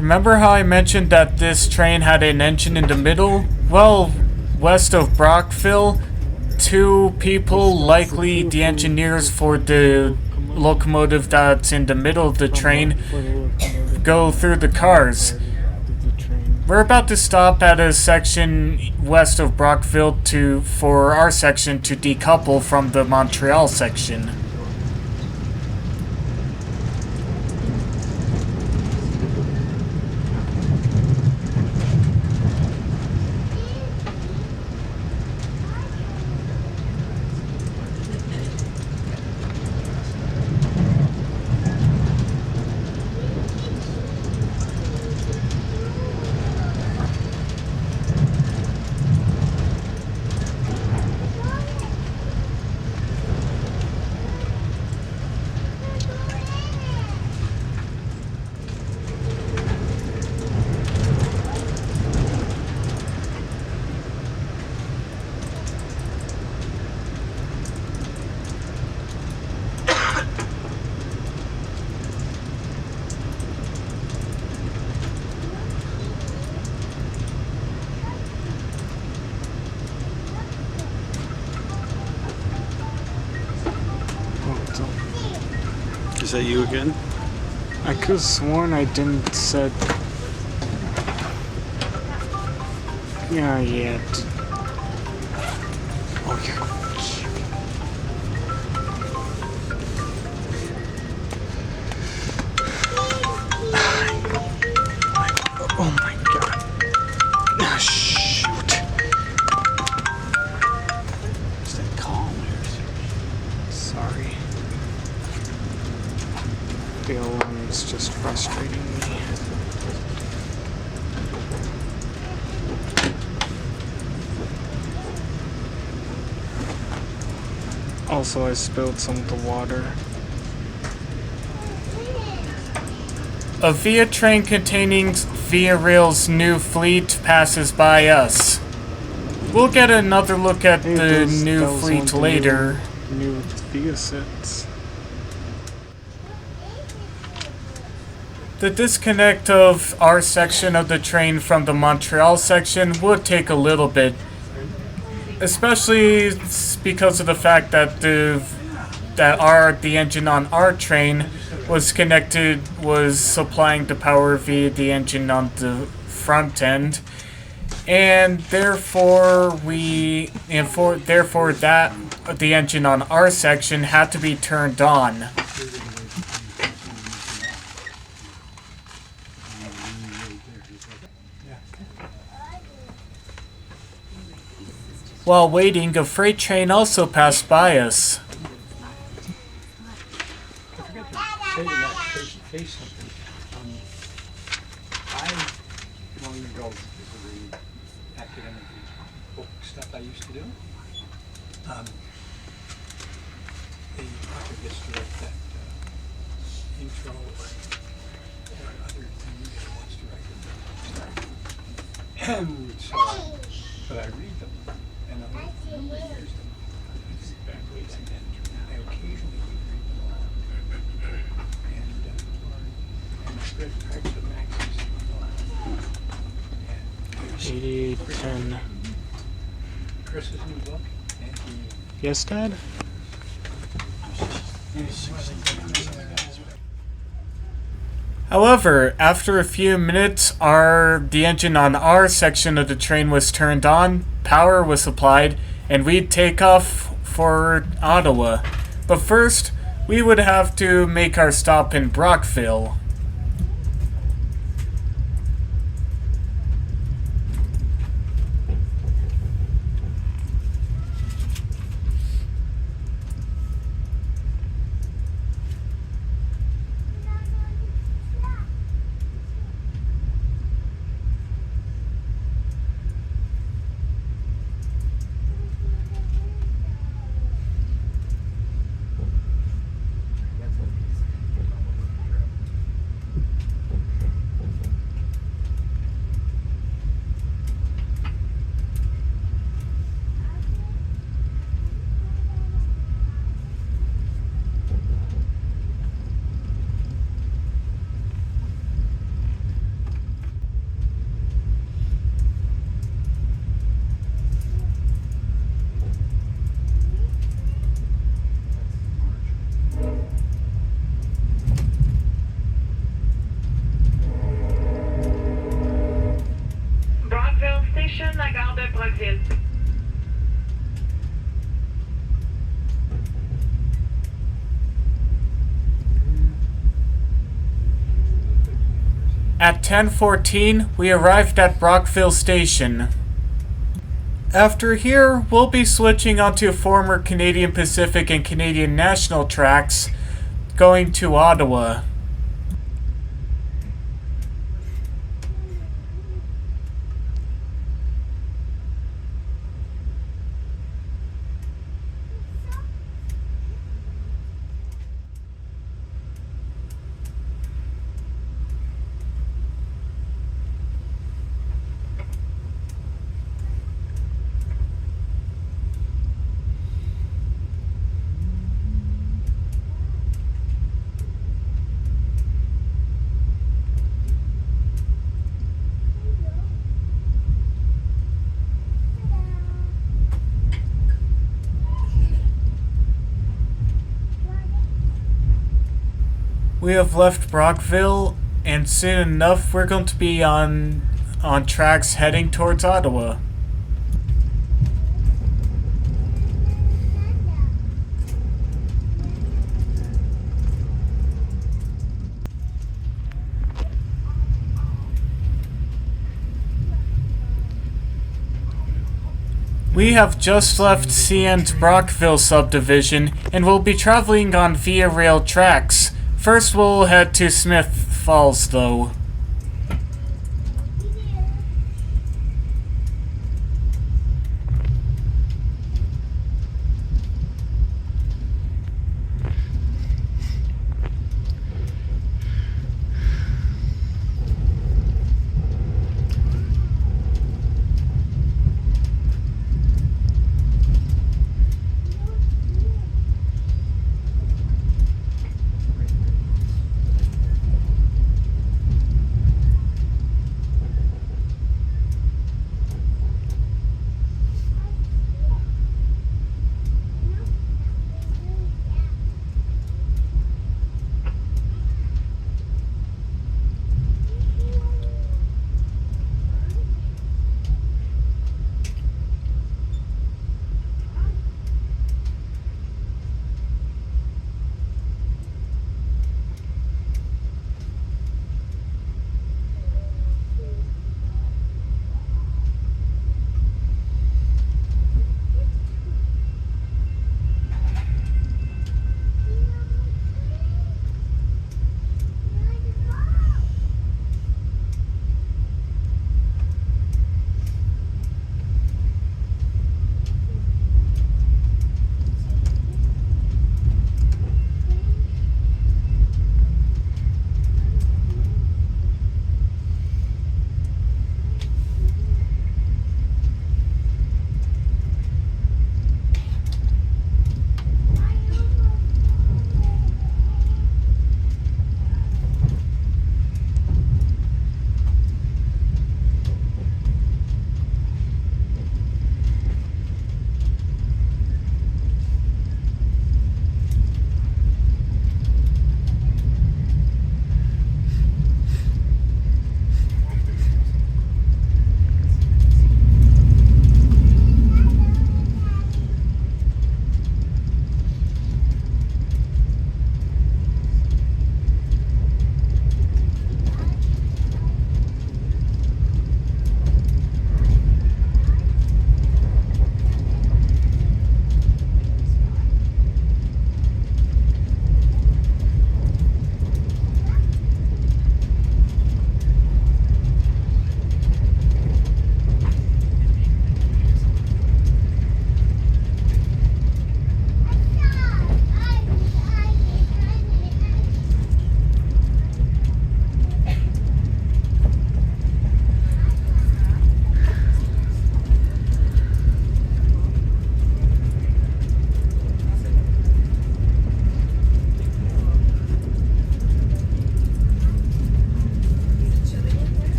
Remember how I mentioned that this train had an engine in the middle? Well, west of Brockville, two people, likely the engineers for the locomotive that's in the middle of the train, go through the cars. We're about to stop at a section west of Brockville for our section to decouple from the Montreal section. Is that you again? I could have sworn I didn't said. Yeah, yet. Oh, you're. Oh my god. Ah, shoot. Stay calm here. Sorry. The alarm is just frustrating me. Also, I spilled some of the water. A VIA train containing VIA Rail's new fleet passes by us. We'll get another look at Hey, the that new was fleet one of the later. New VIA sets. The disconnect of our section of the train from the Montreal section would take a little bit, especially because of the fact that the engine on our train was supplying the power via the engine on the front end, and therefore the engine on our section had to be turned on. While waiting, a freight train also passed by us. I forget to say to that face something. I, long ago, because of the academic book stuff I used to do, the author gets to write that intro or other thing that he wants to write. And so, but I read them, and over a number of years, I occasionally reread them all. And I read parts of Max's. And 8810. Chris's new book, and Yes, Dad? However, after a few minutes, the engine on our section of the train was turned on, power was supplied, and we'd take off for Ottawa. But first, we would have to make our stop in Brockville. At 10:14, we arrived at Brockville Station. After here, we'll be switching onto former Canadian Pacific and Canadian National tracks, going to Ottawa. We have left Brockville, and soon enough we're going to be on tracks heading towards Ottawa. We have just left CN's Brockville subdivision and will be traveling on VIA rail tracks. First we'll head to Smith Falls though.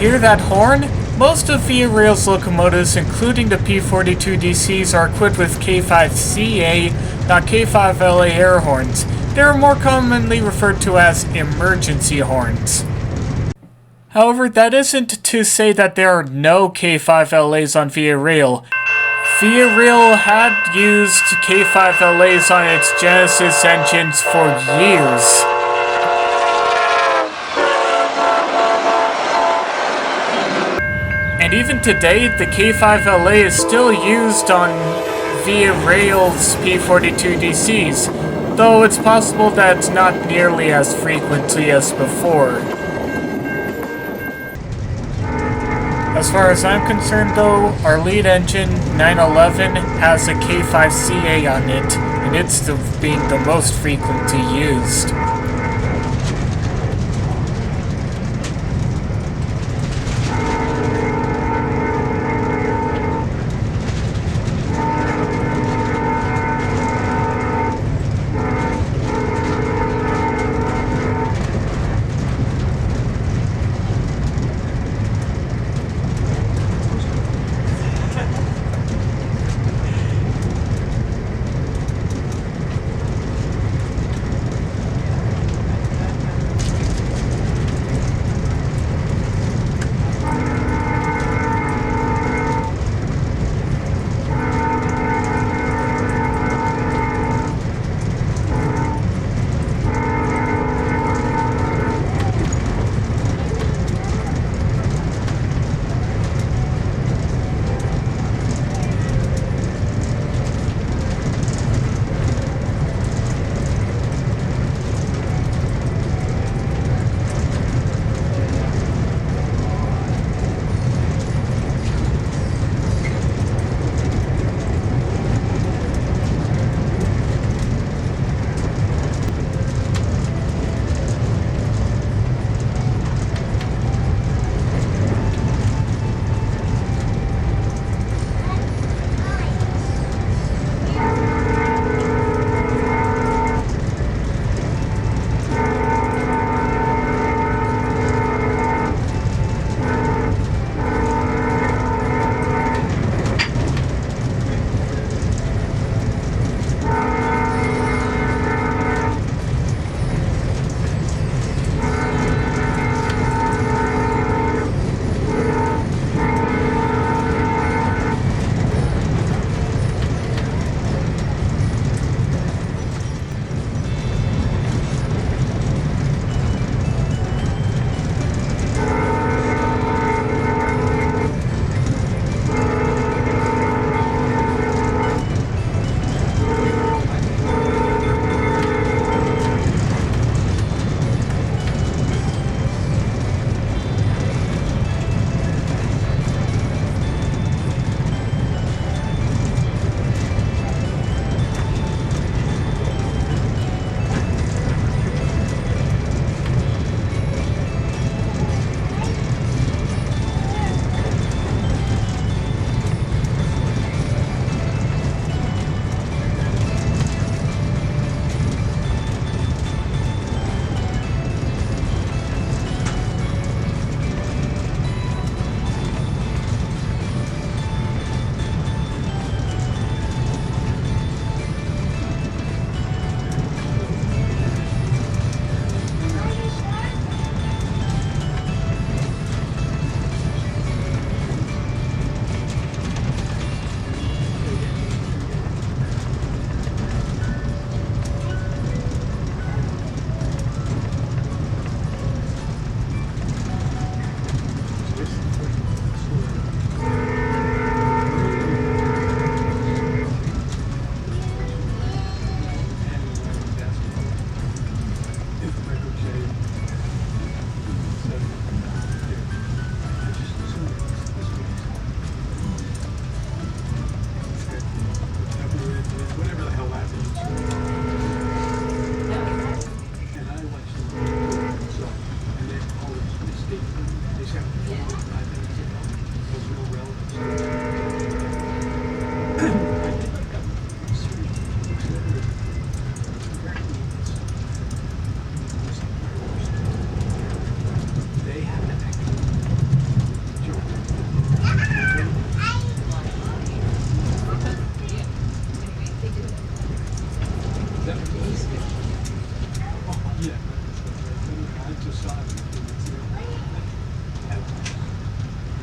Hear that horn? Most of VIA Rail's locomotives, including the P42DCs, are equipped with K5CA, not K5LA air horns. They are more commonly referred to as emergency horns. However, that isn't to say that there are no K5LAs on VIA Rail. VIA Rail had used K5LAs on its Genesis engines for years. And even today, the K5LA is still used on VIA Rail's P42DCs, though it's possible that it's not nearly as frequently as before. As far as I'm concerned though, our lead engine, 911, has a K5CA on it, and it's still being the most frequently used.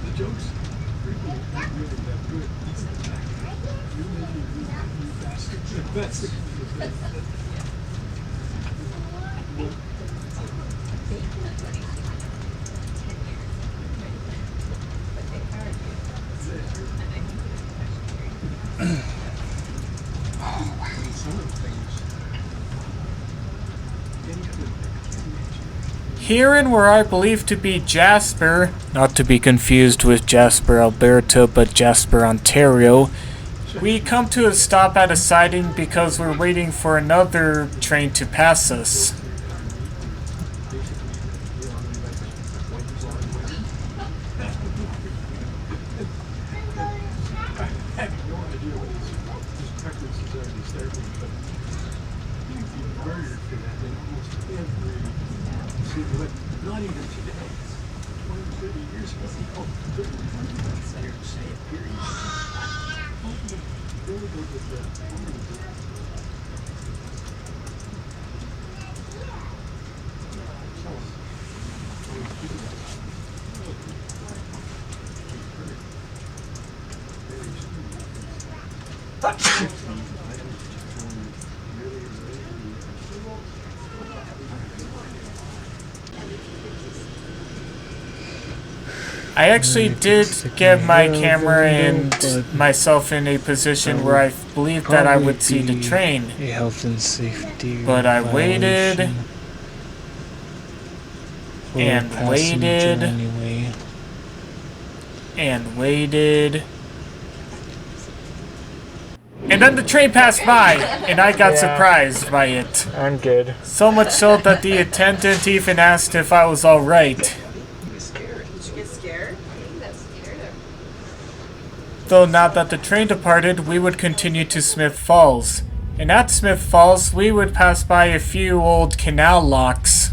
The jokes frequently aren't really that good. It's the fact that you bastard. That's the Here in where I believe to be Jasper, not to be confused with Jasper, Alberta, but Jasper, Ontario, we come to a stop at a siding because we're waiting for another train to pass us. not even today. 20, 30 years ago, people couldn't say it, period. Really good with the I actually did get my camera and myself in a position where I believed that I would see the train. A health and safety But I waited and waited anyway. and waited. And then the train passed by, and I got surprised by it. I'm good. So much so that the attendant even asked if I was alright. Though now that the train departed, we would continue to Smith Falls. And at Smith Falls, we would pass by a few old canal locks.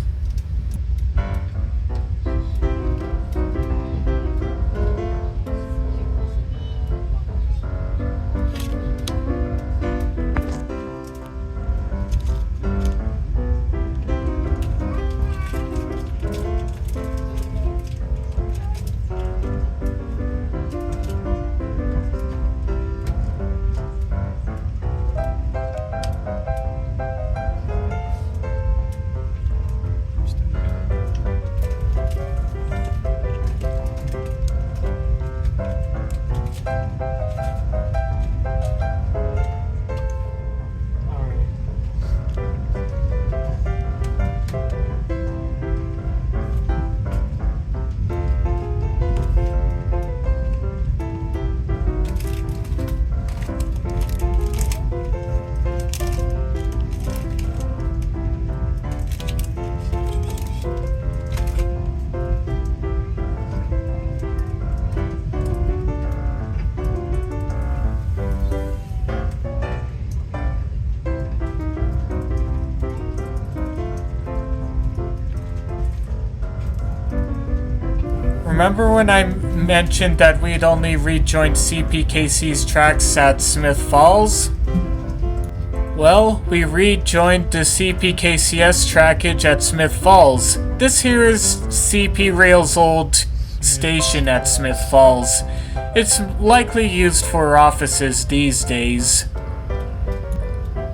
Remember when I mentioned that we'd only rejoined CPKC's tracks at Smith Falls? Well, we rejoined the CPKCS trackage at Smith Falls. This here is CP Rail's old station at Smith Falls. It's likely used for offices these days.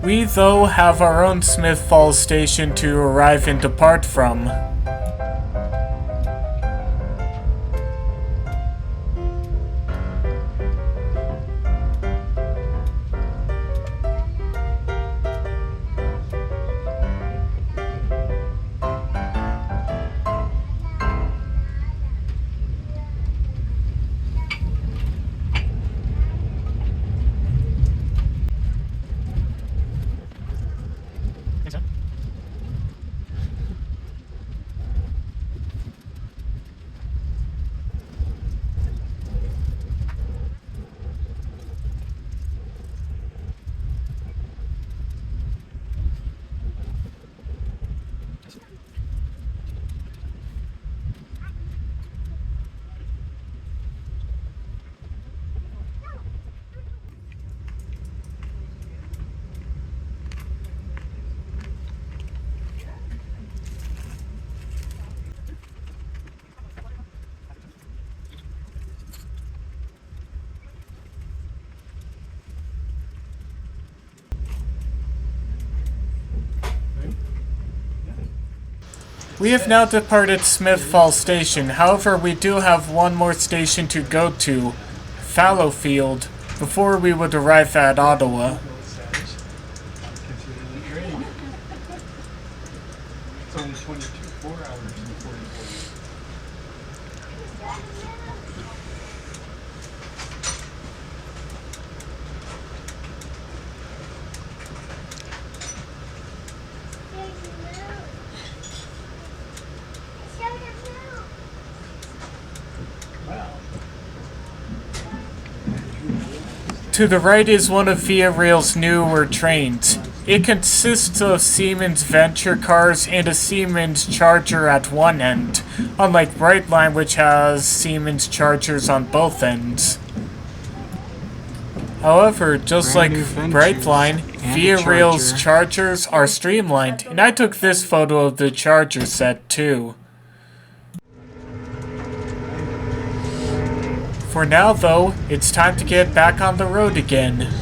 We, though, have our own Smith Falls station to arrive and depart from. We have now departed Smith Falls Station. However, we do have one more station to go to, Fallowfield, before we would arrive at Ottawa. It's only 4 hours and 44 minutes. To the right is one of Via Rail's newer trains. It consists of Siemens Venture cars and a Siemens charger at one end, unlike Brightline, which has Siemens chargers on both ends. However, just like Brightline, Via Rail's chargers are streamlined, and I took this photo of the charger set too. For now, though, it's time to get back on the road again.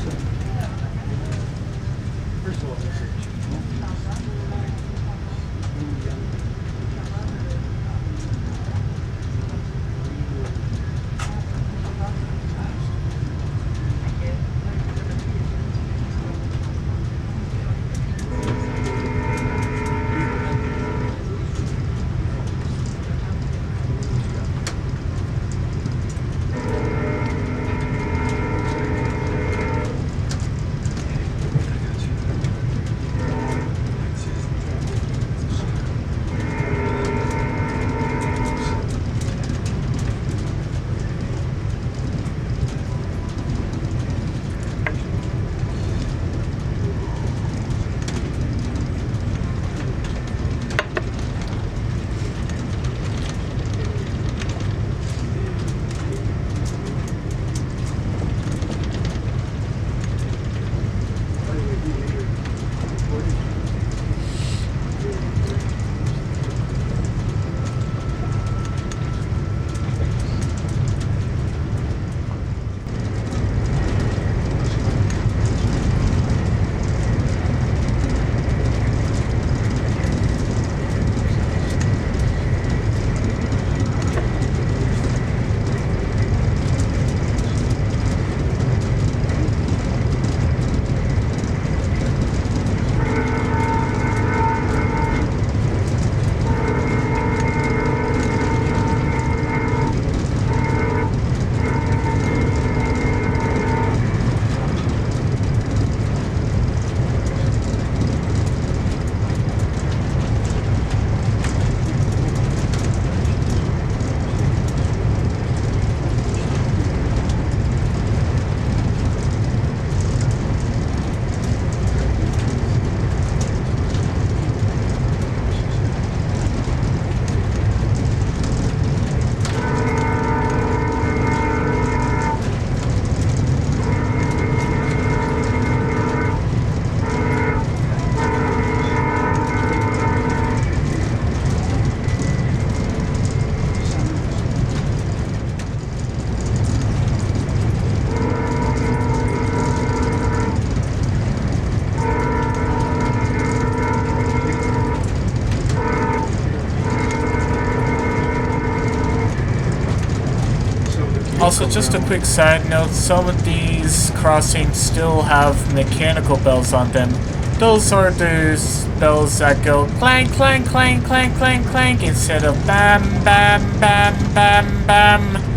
Also, just a quick side note, some of these crossings still have mechanical bells on them. Those are those bells that go clank, clank, clank, clank, clank, clank, instead of bam, bam, bam, bam, bam.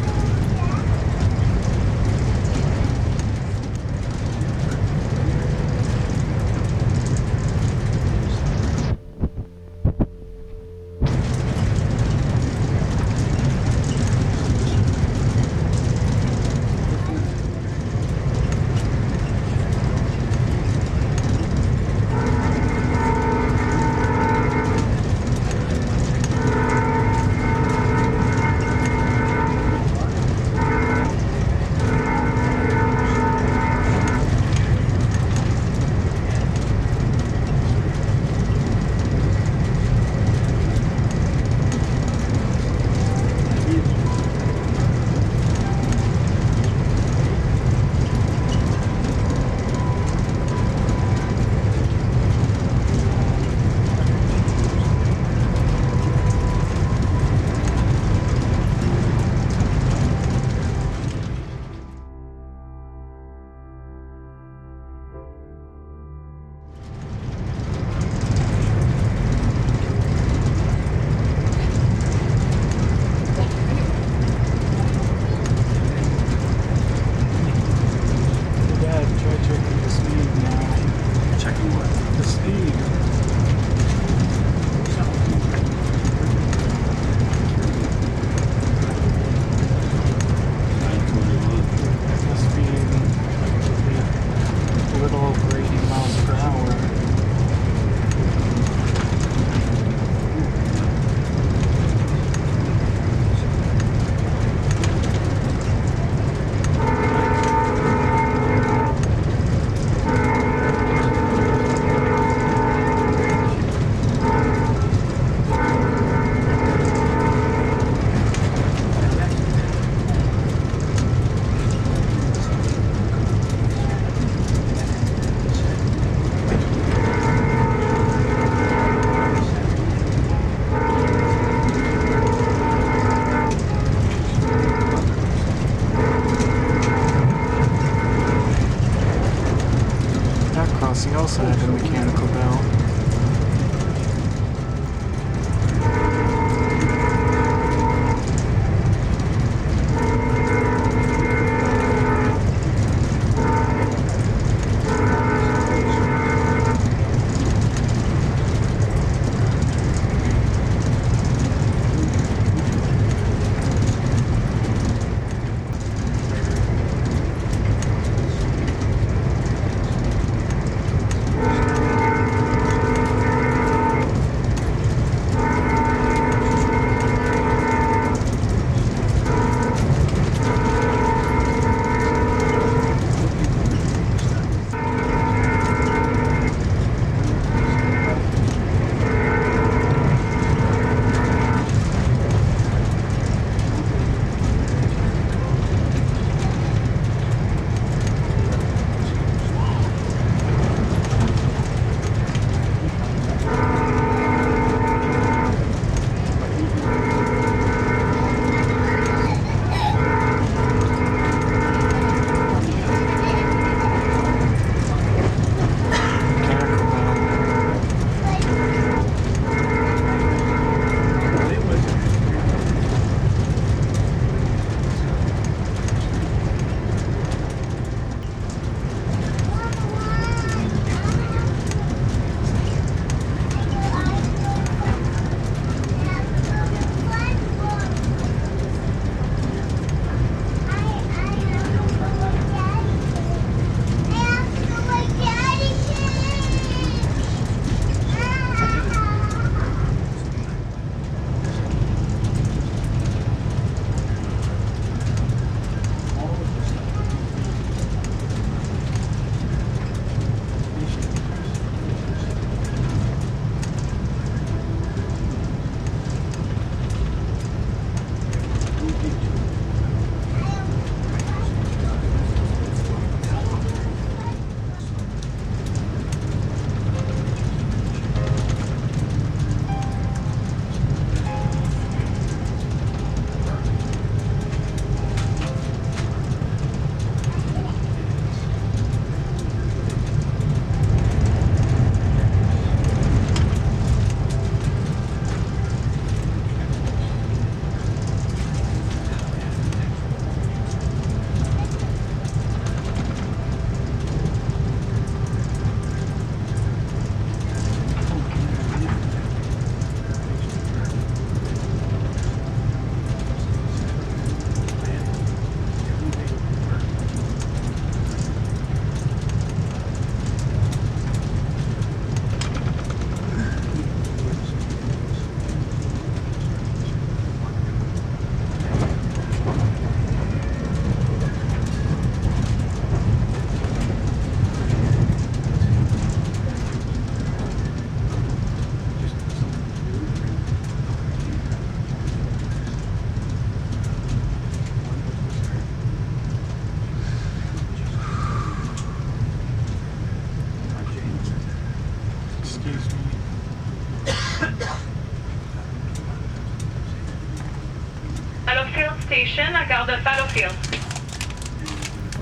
Station à gare de Fallowfield.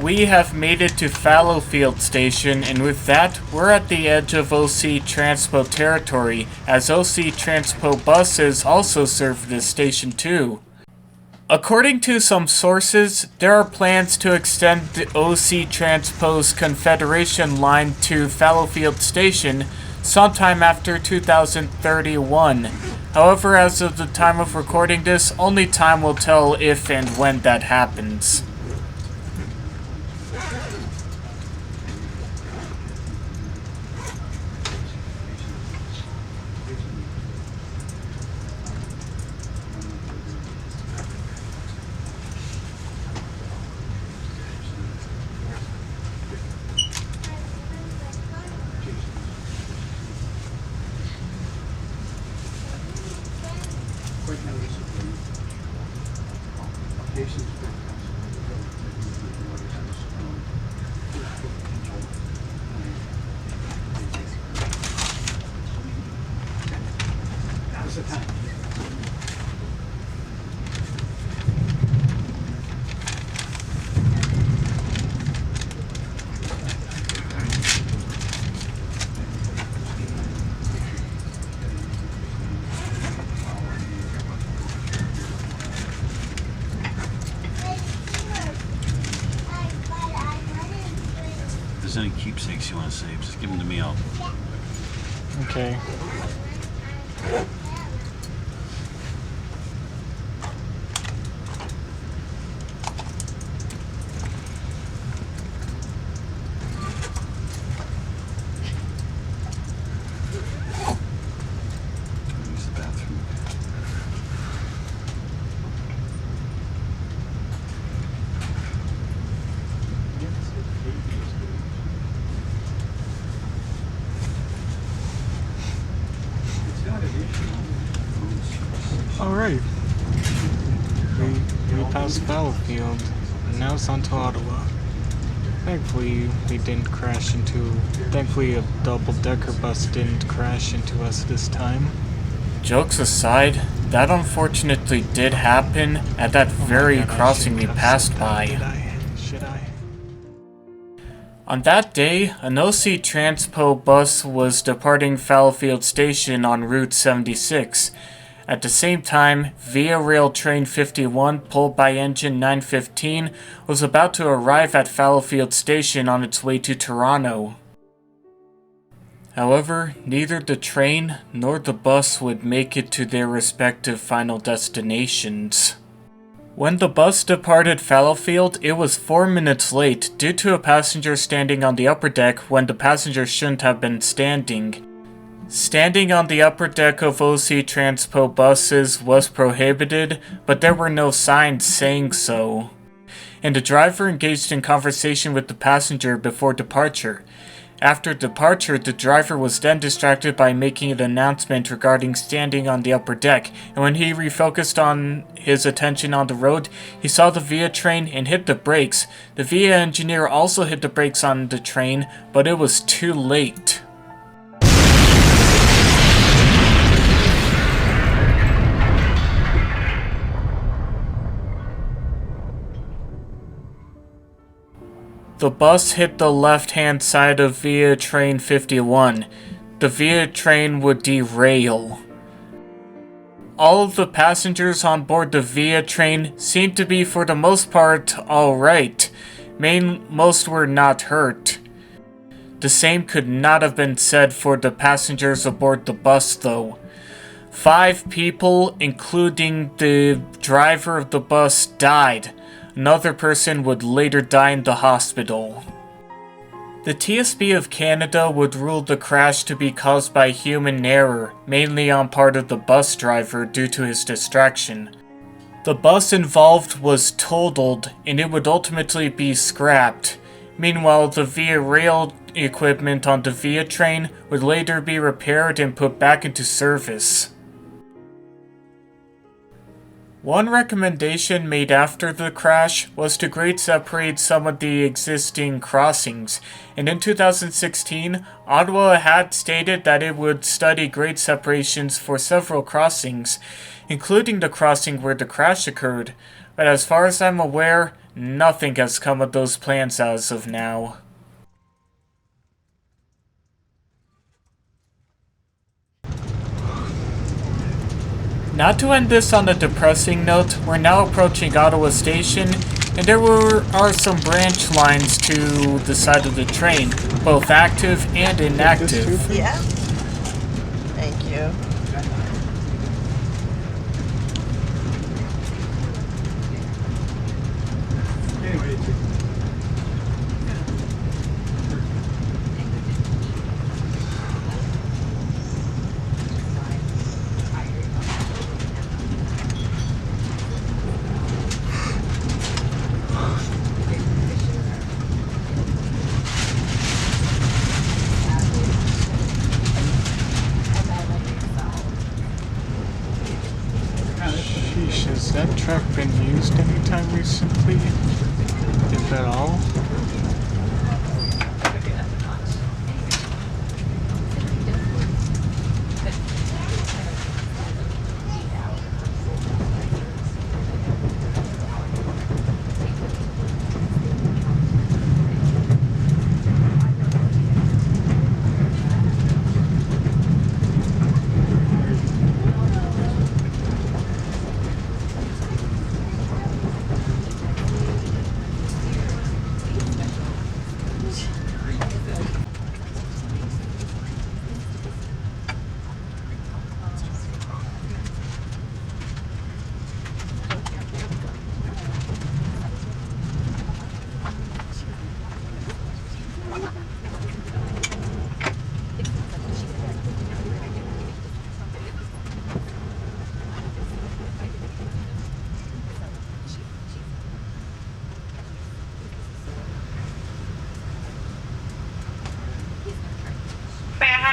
We have made it to Fallowfield Station, and with that, we're at the edge of OC Transpo territory, as OC Transpo buses also serve this station too. According to some sources, there are plans to extend the OC Transpo's Confederation line to Fallowfield Station sometime after 2031. However, as of the time of recording this, only time will tell if and when that happens. If there's any keepsakes you want to save, just give them to me. I'll. Okay. Use the bathroom. Alright. We passed Fallowfield, and now it's on to Ottawa. Thankfully, Thankfully, a double-decker bus didn't crash into us this time. Jokes aside, that unfortunately did happen at that very crossing we passed by. Should I? On that day, an OC Transpo bus was departing Fallowfield Station on Route 76. At the same time, VIA Rail Train 51, pulled by engine 915, was about to arrive at Fallowfield Station on its way to Toronto. However, neither the train nor the bus would make it to their respective final destinations. When the bus departed Fallowfield, it was 4 minutes late due to a passenger standing on the upper deck when the passenger shouldn't have been standing. Standing on the upper deck of OC Transpo buses was prohibited, but there were no signs saying so. And the driver engaged in conversation with the passenger before departure. After departure, the driver was then distracted by making an announcement regarding standing on the upper deck, and when he refocused on his attention on the road, he saw the VIA train and hit the brakes. The VIA engineer also hit the brakes on the train, but it was too late. The bus hit the left-hand side of VIA Train 51. The VIA train would derail. All of the passengers on board the VIA train seemed to be for the most part alright. Most were not hurt. The same could not have been said for the passengers aboard the bus though. 5 people, including the driver of the bus, died. Another person would later die in the hospital. The TSB of Canada would rule the crash to be caused by human error, mainly on part of the bus driver due to his distraction. The bus involved was totaled, and it would ultimately be scrapped. Meanwhile, the VIA rail equipment on the VIA train would later be repaired and put back into service. One recommendation made after the crash was to grade separate some of the existing crossings, and in 2016, Ottawa had stated that it would study grade separations for several crossings, including the crossing where the crash occurred, but as far as I'm aware, nothing has come of those plans as of now. Not to end this on a depressing note, we're now approaching Ottawa Station, and there are some branch lines to the side of the train, both active and inactive. Yeah. Thank you. Anyway, Sheesh, has that track been used anytime recently? If at all?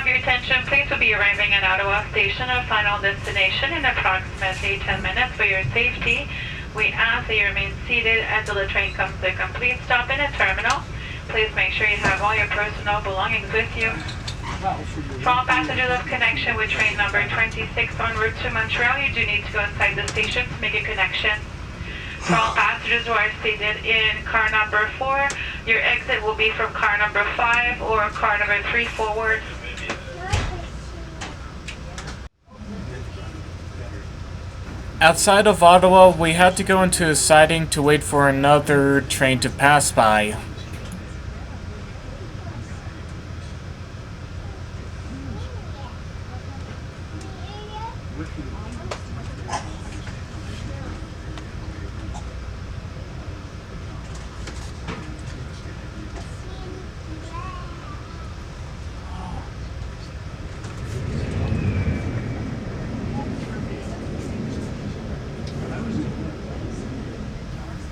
Your attention, please will be arriving at Ottawa Station, our final destination, in approximately 10 minutes. For your safety, we ask that you remain seated until the train comes to a complete stop in a terminal. Please make sure you have all your personal belongings with you. For all passengers of connection with train number 26 en route to Montreal, you do need to go inside the station to make a connection. For all passengers who are seated in car number 4, your exit will be from car number 5 or car number 3 forward. Outside of Ottawa, we had to go into a siding to wait for another train to pass by.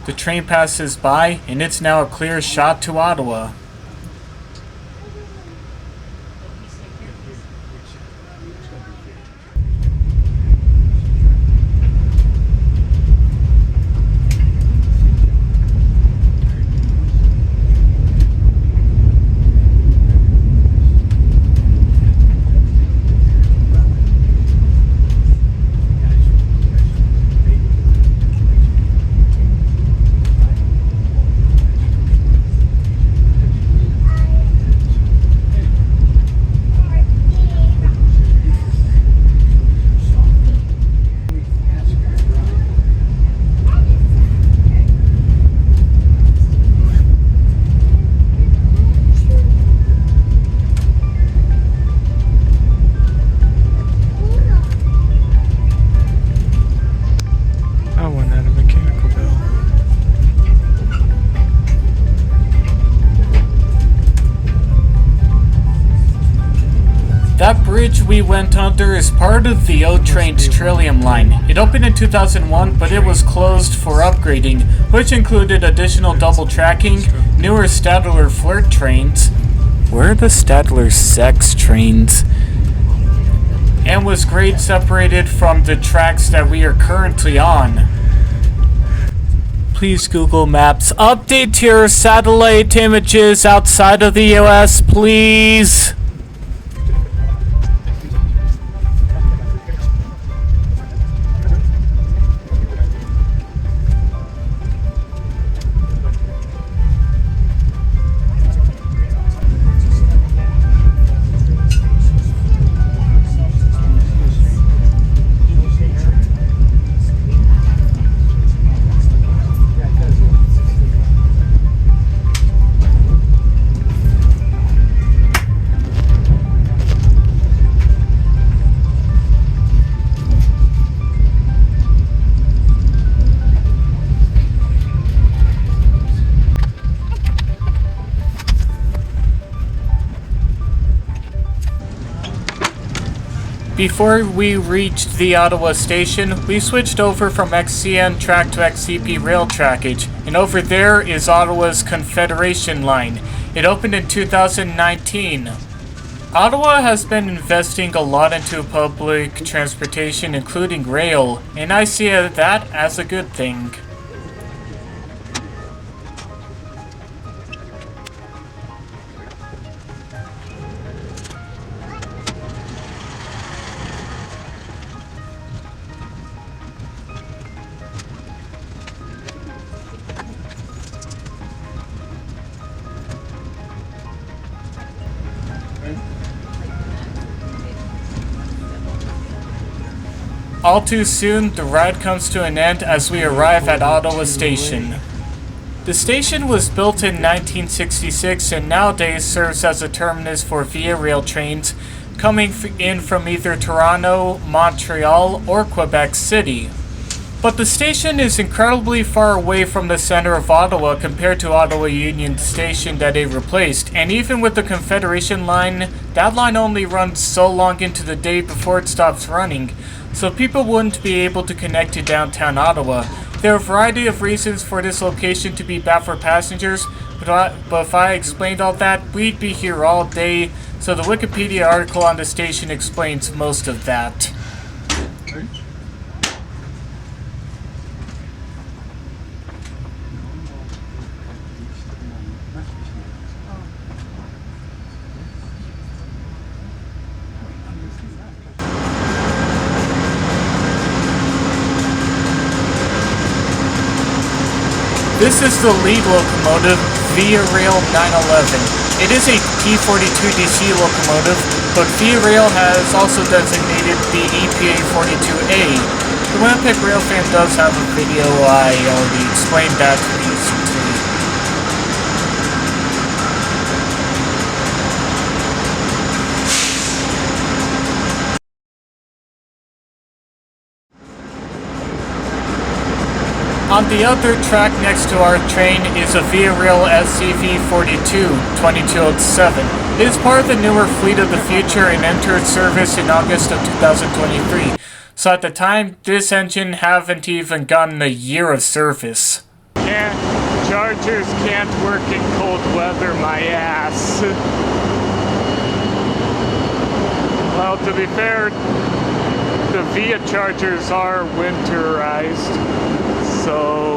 The train passes by, and it's now a clear shot to Ottawa. That bridge we went under is part of the O Train's Trillium line. It opened in 2001, but it was closed for upgrading, which included additional double tracking, newer Stadler flirt trains. Where are the Stadler sex trains? and was grade separated from the tracks that we are currently on. Please Google Maps. Update your satellite images outside of the US, please. Before we reached the Ottawa station, we switched over from XCN track to XCP rail trackage, and over there is Ottawa's Confederation line. It opened in 2019. Ottawa has been investing a lot into public transportation, including rail, and I see that as a good thing. All too soon, the ride comes to an end as we arrive at Ottawa Station. The station was built in 1966 and nowadays serves as a terminus for VIA rail trains coming in from either Toronto, Montreal, or Quebec City. But the station is incredibly far away from the center of Ottawa compared to Ottawa Union Station that it replaced, and even with the Confederation line, that line only runs so long into the day before it stops running, so people wouldn't be able to connect to downtown Ottawa. There are a variety of reasons for this location to be bad for passengers, but if I explained all that, we'd be here all day, so the Wikipedia article on the station explains most of that. This is the lead locomotive, VIA Rail 911. It is a P42DC locomotive, but VIA Rail has also designated the EPA 42A. The Winnipeg Rail fan does have a video, I already explained that recently. On the other track next to our train is a VIA Rail SCV-42 2207. It is part of the newer Fleet of the Future and entered service in August of 2023. So at the time, this engine haven't even gotten a year of service. Chargers can't work in cold weather, my ass. Well, to be fair, the VIA chargers are winterized. So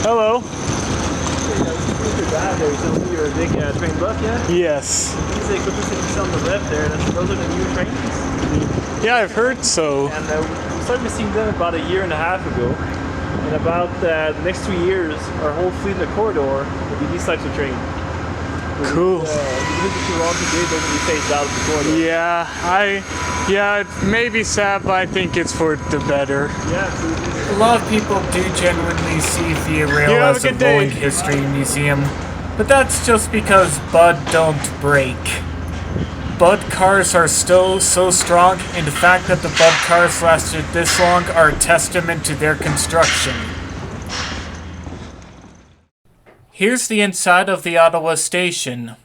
hello. Yes. On the left there, those are the new trains. Yeah, I've heard so. And we started seeing them about a year and a half ago. In about the next 2 years, our whole fleet in the corridor will be these types of trains. Cool. Even the Toronto grid will be phased out of the corridor. Yeah, it may be sad, but I think it's for the better. Yeah, absolutely. A lot of people do genuinely see VIA Rail You have as a a good day. rolling history museum, but that's just because Bud don't break. Bud cars are still so strong, and the fact that the Bud cars lasted this long are a testament to their construction. Here's the inside of the Ottawa station.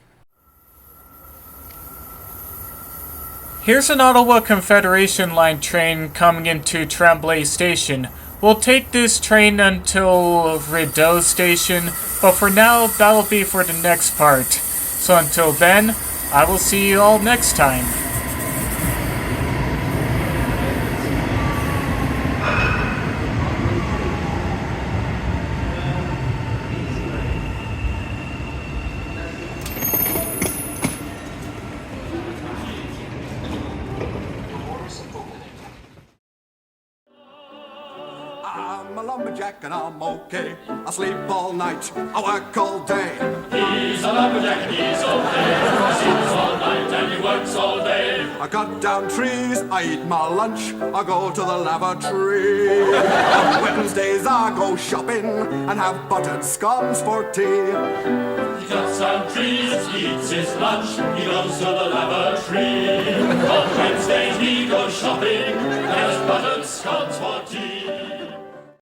Here's an Ottawa Confederation Line train coming into Tremblay Station. We'll take this train until Rideau Station, but for now, that'll be for the next part. So until then, I will see you all next time. I'm a lumberjack and I'm okay. I sleep all night, I work all day. He's a lumberjack and he's okay. He sleeps all night and he works all day. I cut down trees, I eat my lunch, I go to the lavatory. On Wednesdays I go shopping and have buttered scones for tea. He cuts down trees, he eats his lunch, he goes to the lavatory.